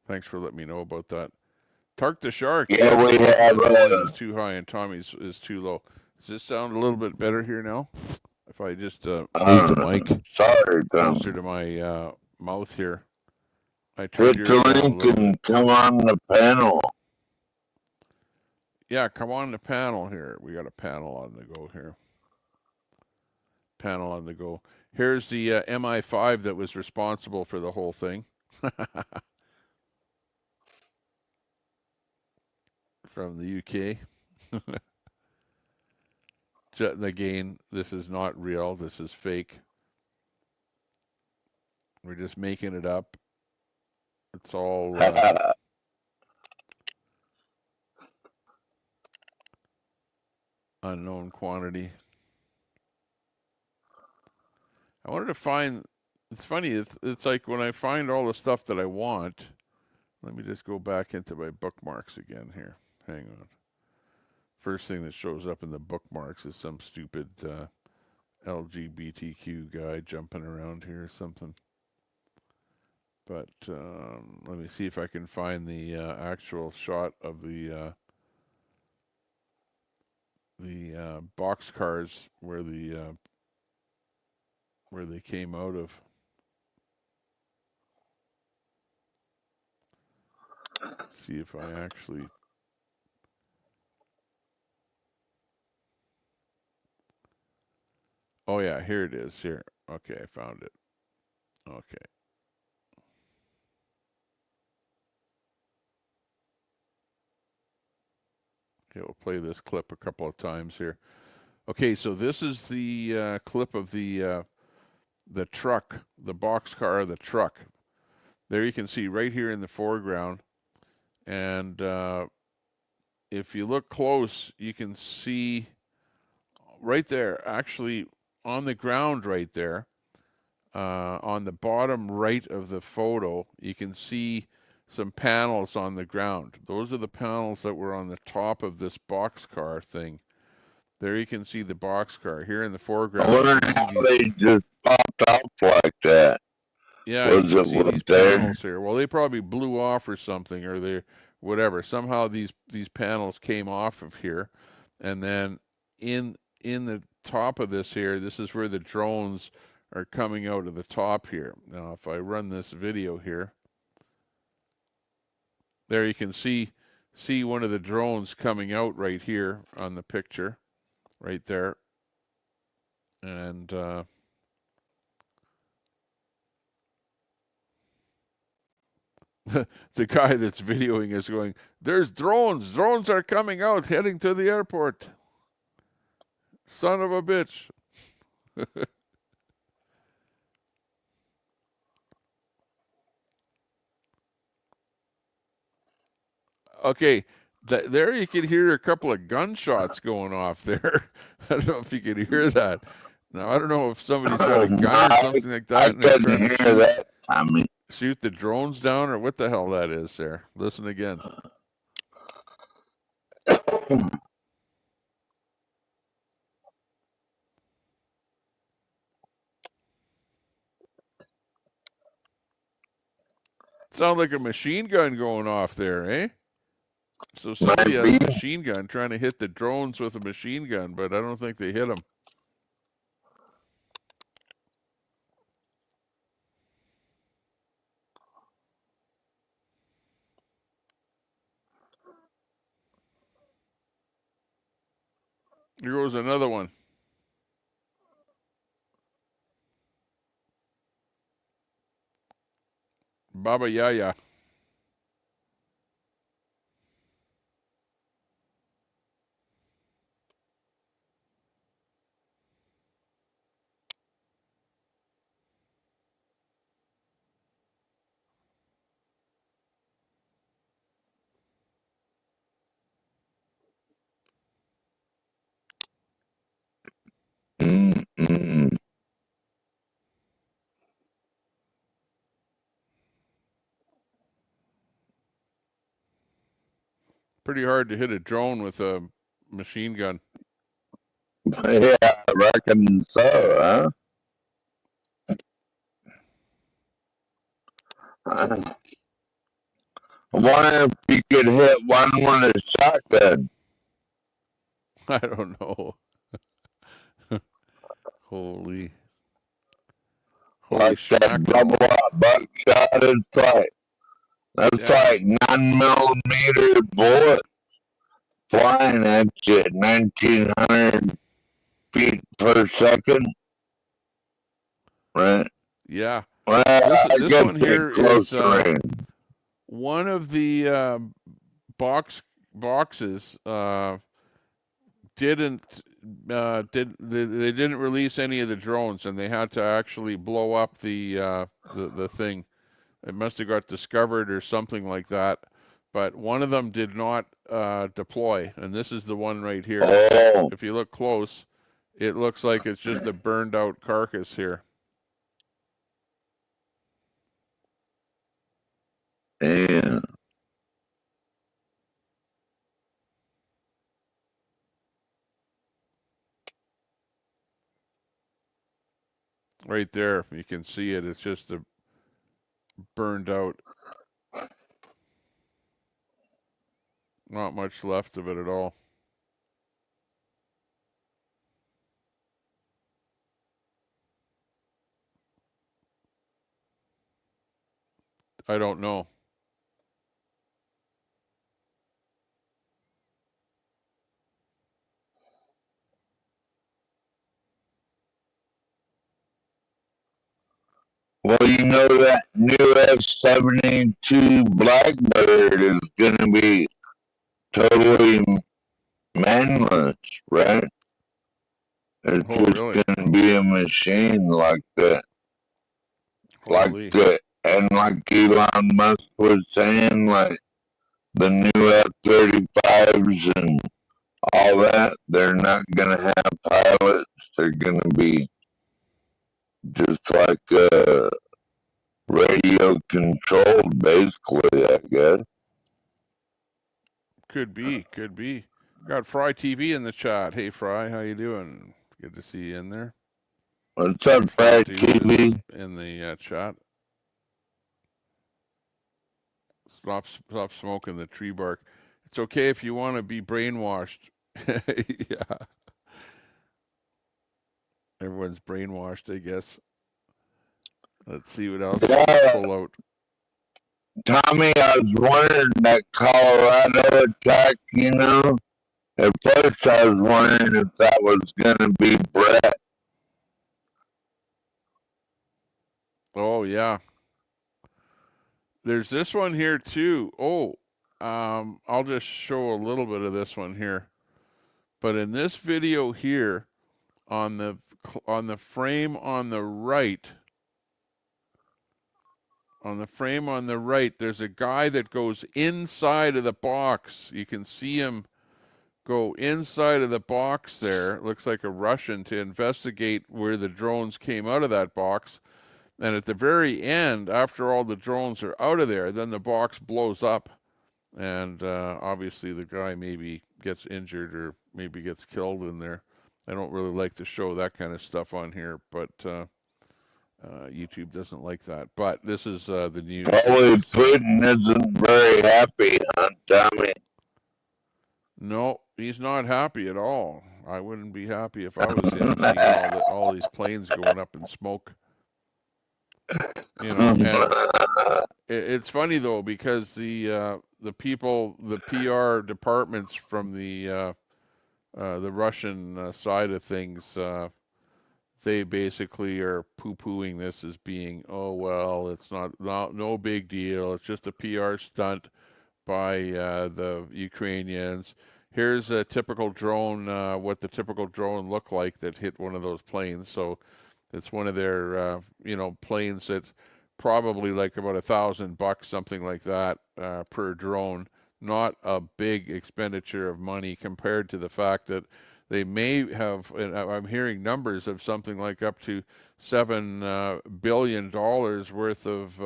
Thanks for letting me know about that. Tark the Shark. Yeah, we have. The volume is too high and Tommy's is too low. Does this sound a little bit better here now? If I just move the mic closer to my mouth here. I turned hit the link and come on the panel. Yeah, come on the panel here. We got a panel on the go here. Panel on the go. Here's the MI5 that was responsible for the whole thing. From the UK. Again, this is not real. This is fake. We're just making it up. It's all unknown quantity. I wanted to find, it's funny, it's like when I find all the stuff that I want, let me just go back into my bookmarks again here. Hang on. First thing that shows up in the bookmarks is some stupid LGBTQ guy jumping around here or something. But let me see if I can find the actual shot of the box cars where they came out of. See if I actually. Oh yeah, here it is. Here. Okay, I found it. Okay. Okay, we'll play this clip a couple of times here. Okay, so this is the clip of the truck, the boxcar, the truck. There you can see right here in the foreground. And if you look close, you can see right there, actually on the ground right there, on the bottom right of the photo, you can see some panels on the ground. Those are the panels that were on the top of this boxcar thing. There you can see the boxcar here in the foreground. I wonder how they just popped off like that. Yeah, you can see these panels here. Well, they probably blew off or something, or they whatever. Somehow these panels came off of here, and then in the top of this here, this is where the drones are coming out of the top here. Now, if I run this video here, there you can see one of the drones coming out right here on the picture, right there, and the guy that's videoing is going, "There's drones. Drones are coming out, heading to the airport. Son of a bitch." Okay, there you can hear a couple of gunshots going off there. I don't know if you can hear that. Now, I don't know if somebody's got a gun or something like that, and they're trying to shoot the drones down, or what the hell that is there. Listen again. Sound like a machine gun going off there, eh? So somebody has a machine gun trying to hit the drones with a machine gun, but I don't think they hit them. Here goes another one. Baba Yaya. Pretty hard to hit a drone with a machine gun. Yeah, I reckon so, huh? I wonder if you could hit one with a shotgun. I don't know. Holy like that double up buckshot is like, that's like 9mm bullets flying at you at 1900 feet per second. Right? Yeah. Well, this one here is one of the boxes didn't release any of the drones, and they had to actually blow up the thing. It must have got discovered or something like that. But one of them did not deploy, and this is the one right here. Oh. If you look close, it looks like it's just a burned out carcass here. Yeah. Right there, you can see it. It's just a burned out. Not much left of it at all. I don't know. Well, you know that new F-72 Blackbird is going to be totally manless, right? It's just going to be a machine like that. Like that. And like Elon Musk was saying, like the new F-35s and all that, they're not going to have pilots. They're going to be just like radio controlled, basically, I guess. Could be. Got Fry TV in the chat. Hey, Fry, how you doing? Good to see you in there. What's up, Fry TV? In the chat. Stop smoking the tree bark. It's okay if you want to be brainwashed. Yeah. Everyone's brainwashed, I guess. Let's see what else we can pull out. Tommy, I was wondering that Colorado attack, you know? At first I was wondering if that was going to be Brett. Oh, yeah. There's this one here too. Oh, I'll just show a little bit of this one here. But in this video here, on the frame on the right, there's a guy that goes inside of the box. You can see him go inside of the box there. It looks like a Russian, to investigate where the drones came out of that box. And at the very end, after all the drones are out of there, then the box blows up. And obviously the guy maybe gets injured or maybe gets killed in there. I don't really like to show that kind of stuff on here, but YouTube doesn't like that. But this is the news. Probably Putin isn't very happy, huh, Tommy? No, he's not happy at all. I wouldn't be happy if I was him, seeing all these planes going up in smoke. You know, and it's funny though, because the people, the PR departments from the Russian side of things, they basically are poo-pooing this as being, oh well, it's no big deal. It's just a PR stunt by the Ukrainians. Here's a typical drone, what the typical drone looked like that hit one of those planes. So it's one of their, planes that's probably like about $1,000, something like that, per drone. Not a big expenditure of money compared to the fact that they may have, and I'm hearing numbers of something like up to $7 billion worth of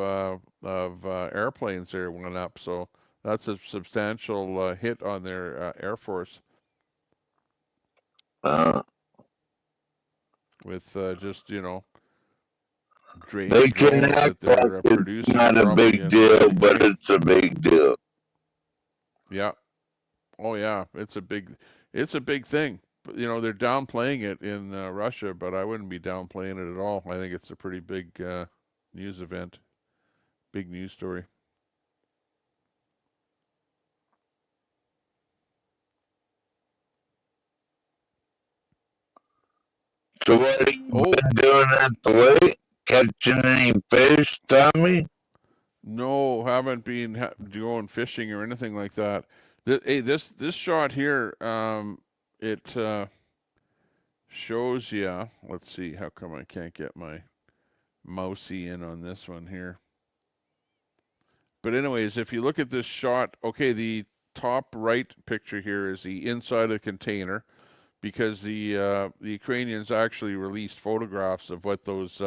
airplanes there went up. So that's a substantial hit on their Air Force. With just, they can act like it's not a big deal, but it's a big deal. Yeah. Oh yeah, it's a big thing. But, they're downplaying it in Russia, but I wouldn't be downplaying it at all. I think it's a pretty big news event, big news story. So what have you been doing at the lake? Catching any fish, Tommy? No, haven't been going fishing or anything like that. This shot here, it shows you. Let's see. How come I can't get my mousey in on this one here? But anyways, if you look at this shot, okay, the top right picture here is the inside of the container, because the Ukrainians actually released photographs of what those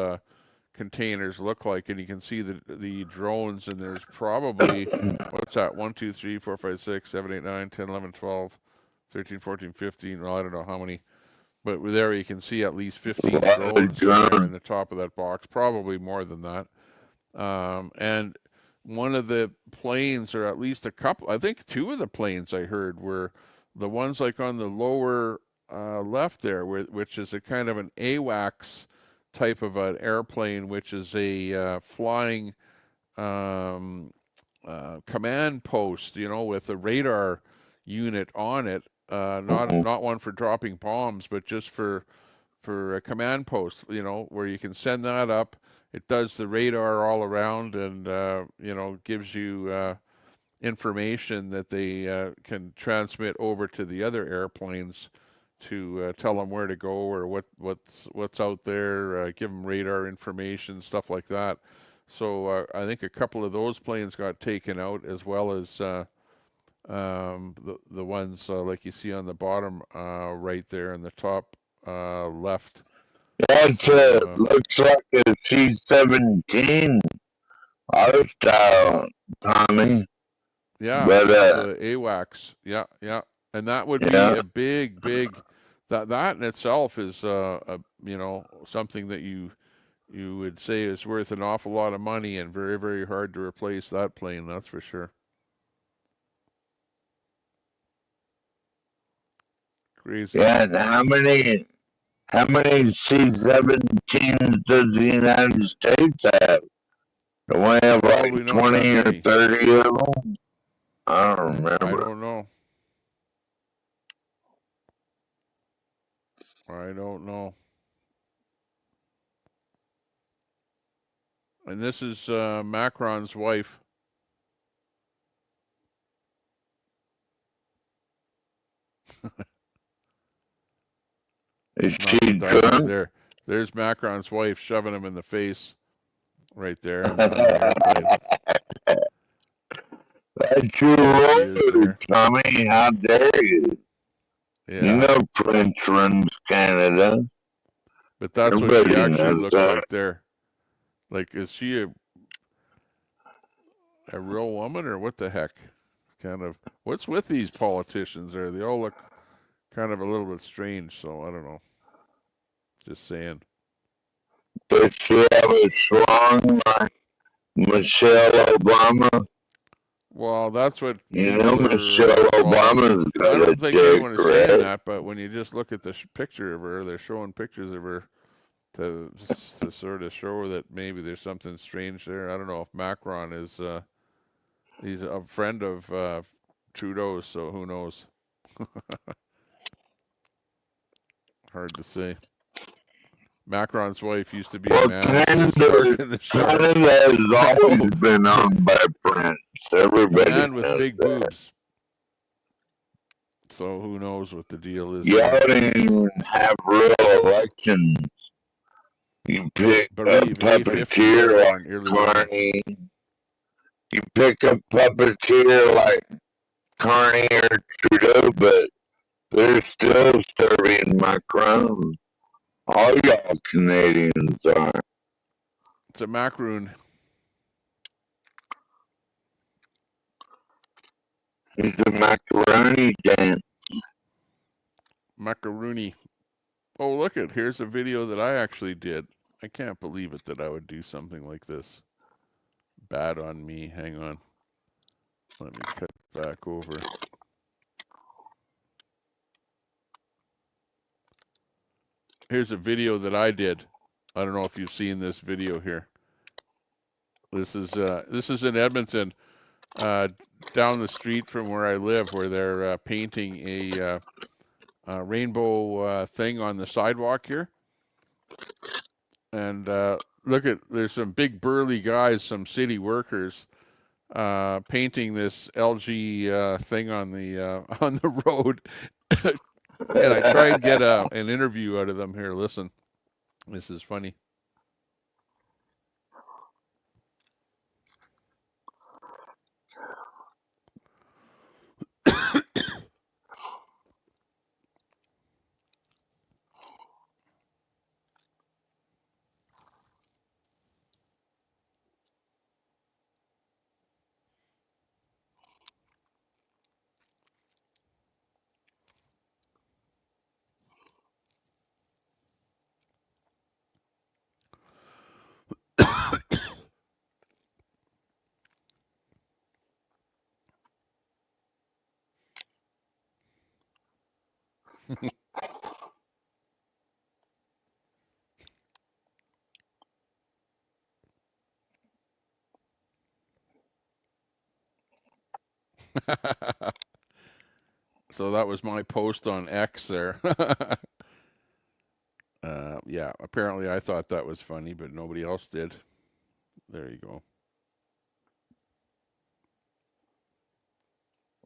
containers look like, and you can see the drones, and there's probably, what's that, 1, 2, 3, 4, 5, 6, 7, 8, 9, 10, 11, 12, 13, 14, 15, well, I don't know how many, but there you can see at least 15 drones there in the top of that box, probably more than that. And one of the planes, or at least a couple, I think 2 of the planes I heard were the ones like on the lower left there, which is a kind of an AWACS type of an airplane, which is a flying command post, with a radar unit on it, not one for dropping bombs, but just for a command post, where you can send that up. It does the radar all around, and gives you information that they can transmit over to the other airplanes to tell them where to go, or what's out there, give them radar information, stuff like that. So I think a couple of those planes got taken out, as well as the ones like you see on the bottom right there in the top left. That's looks like a C-17 our style, Tommy. Yeah, but, the AWACS. Yeah. And that would be a big, that in itself is, something that you would say is worth an awful lot of money, and very, very hard to replace that plane, that's for sure. Crazy. Yeah, and how many C-17s does the United States have? Do we have like 20 or 30 of them? I don't remember. I don't know. And this is Macron's wife. Is she drunk? There's Macron's wife shoving him in the face right there on the airplane. That's your road, Tommy. How dare you? Yeah. You know Prince runs Canada. But that's what she actually looks like there. Like, is she a real woman or what the heck? Kind of. What's with these politicians there? They all look kind of a little bit strange, so I don't know. Just saying. Does she have a schlong like Michelle Obama? Well, that's what Michelle Obama's got I don't think anyone is right? saying that, but when you just look at the picture of her, they're showing pictures of her to sort of show that maybe there's something strange there. I don't know if Macron is he's a friend of Trudeau's, so who knows? Hard to say. Macron's wife used to be a man. Canada has always been owned by Prince. Everybody man with big boobs. So who knows what the deal is? Y'all didn't even have real elections. You pick a puppeteer like Carney. You pick a puppeteer like Carney or Trudeau, but they're still serving Macron. All y'all Canadians are. It's a macaroon. It's a macaroni dance. Macaroni. Oh, look it. Here's a video that I actually did. I can't believe it that I would do something like this. Bad on me. Hang on. Let me cut back over. Here's a video that I did. I don't know if you've seen this video here. This is in Edmonton, down the street from where I live, where they're painting a rainbow thing on the sidewalk here. And look at, there's some big burly guys, some city workers, painting this LG thing on the road. And I try and get an interview out of them here. Listen, this is funny. So that was my post on X there. Yeah, apparently I thought that was funny, but nobody else did. There you go.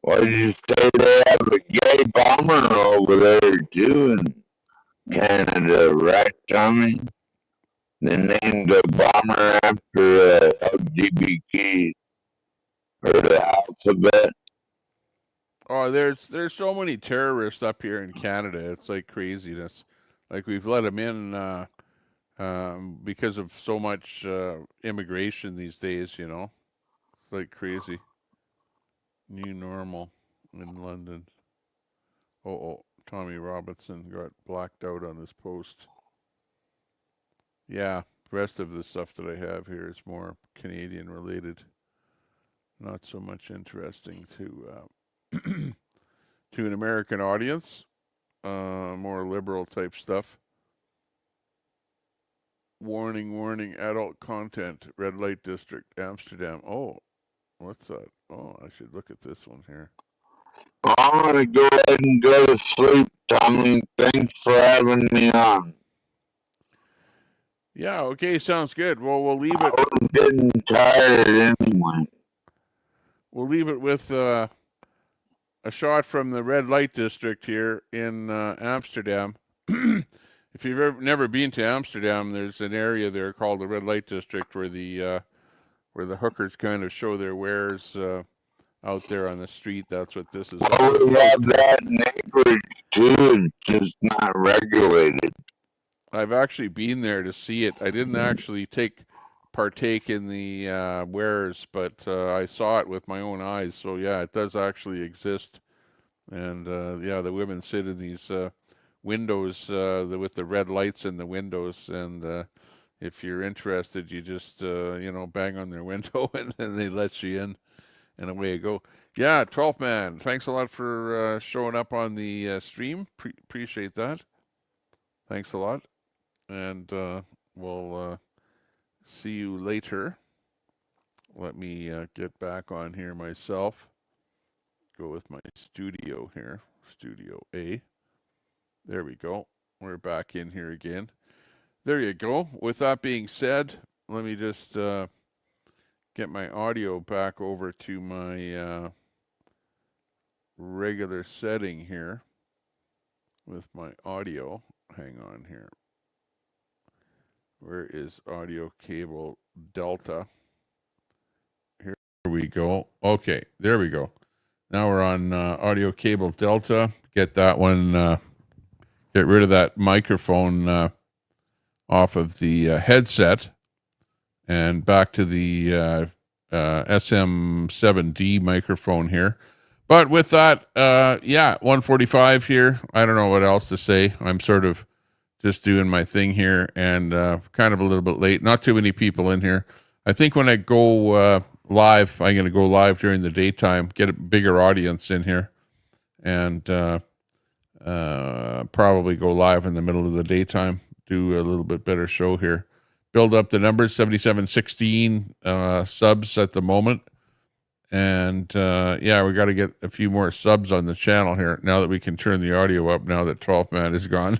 What did you say they have a gay bomber over there too in Canada, right, Tommy? They named the bomber after LGBT or the alphabet. Oh, there's so many terrorists up here in Canada. It's like craziness. Like we've let them in because of so much immigration these days. You know, it's like new normal in London. Oh, Tommy Robinson got blacked out on his post. Yeah, the rest of the stuff that I have here is more Canadian related. Not so much interesting to to an American audience. More liberal type stuff. Warning, adult content, red light district, Amsterdam. Oh, what's that? Oh, I should look at this one here. I'm going to go ahead and go to sleep, Tommy. Thanks for having me on. Yeah, okay, sounds good. Well, we'll leave it. I was getting tired anyway. We'll leave it with a shot from the red light district here in Amsterdam. If you've never been to Amsterdam, there's an area there called the red light district where the hookers kind of show their wares out there on the street. That's what this is. Oh, we have that neighborhood too, it's just not regulated. I've actually been there to see it. I didn't actually partake in the wares, but I saw it with my own eyes. So yeah, it does actually exist. And yeah, the women sit in these windows with the red lights in the windows, and if you're interested, you just bang on their window and then they let you in, and away you go. Yeah, 12th man, thanks a lot for showing up on the stream. Appreciate that. Thanks a lot, and we'll see you later. Let me get back on here myself. Go with my studio here, Studio A. There we go. We're back in here again. There you go. With that being said, let me just get my audio back over to my regular setting here with my audio. Hang on here. Where is audio cable Delta? Here we go. Okay, there we go. Now we're on audio cable Delta. Get that one, get rid of that microphone off of the headset and back to the SM7D microphone here. But with that, yeah, 1:45 here. I don't know what else to say. I'm sort of just doing my thing here and kind of a little bit late. Not too many people in here. I think when I go live, I'm going to go live during the daytime, get a bigger audience in here, and probably go live in the middle of the daytime, do a little bit better show here. Build up the numbers, 7716 subs at the moment. And yeah, we got to get a few more subs on the channel here now that we can turn the audio up now that 12th man is gone.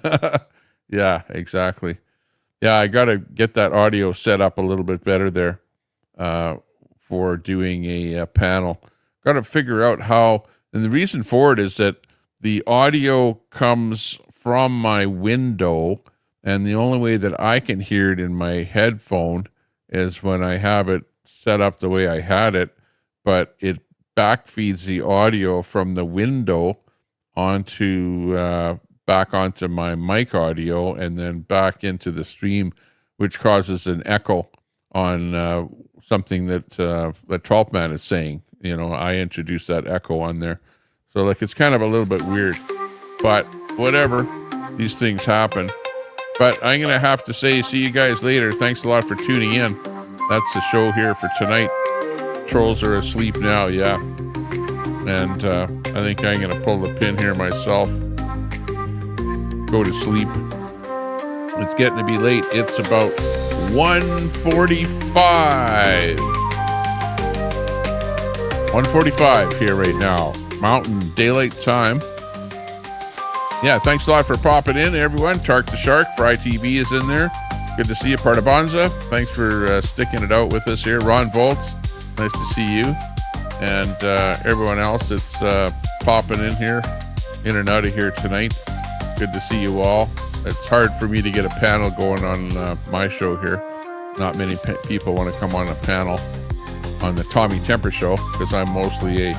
Yeah, exactly. Yeah, I got to get that audio set up a little bit better there for doing a panel. Got to figure out how, and the reason for it is that the audio comes from my window, and the only way that I can hear it in my headphone is when I have it set up the way I had it, but it backfeeds the audio from the window onto back onto my mic audio and then back into the stream, which causes an echo on something that the 12th man is saying. You know, I introduced that echo on there. So like it's kind of a little bit weird, but whatever, these things happen. But I'm going to have to say, see you guys later. Thanks a lot for tuning in. That's the show here for tonight. Trolls are asleep now, yeah. And I think I'm going to pull the pin here myself. Go to sleep. It's getting to be late. It's about 1:45. 1:45 here right now. Mountain Daylight Time. Yeah, thanks a lot for popping in, everyone. Tark the Shark, Fry TV is in there. Good to see you, part of Bonza. Thanks for sticking it out with us here. Ron Volts, nice to see you. And everyone else that's popping in here, in and out of here tonight. Good to see you all. It's hard for me to get a panel going on my show here. Not many people want to come on a panel on the Tommy Temper Show because I'm mostly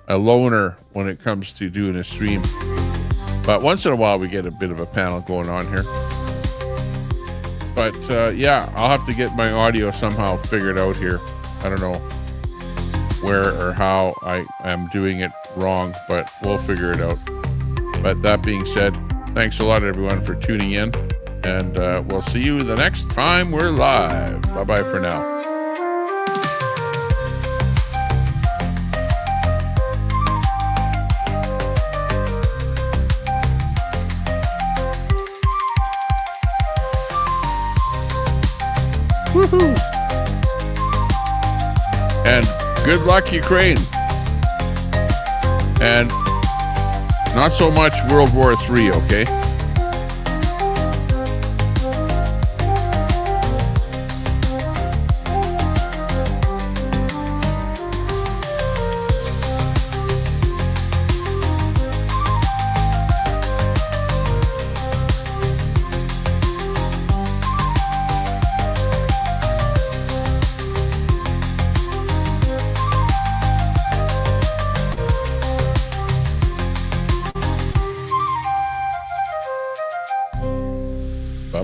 a loner when it comes to doing a stream. But once in a while we get a bit of a panel going on here. But yeah, I'll have to get my audio somehow figured out here. I don't know where or how I am doing it wrong, but we'll figure it out. But that being said, thanks a lot, everyone, for tuning in. And we'll see you the next time we're live. Bye-bye for now. Woohoo! And good luck, Ukraine. And not so much World War III, okay?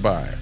Bye-bye.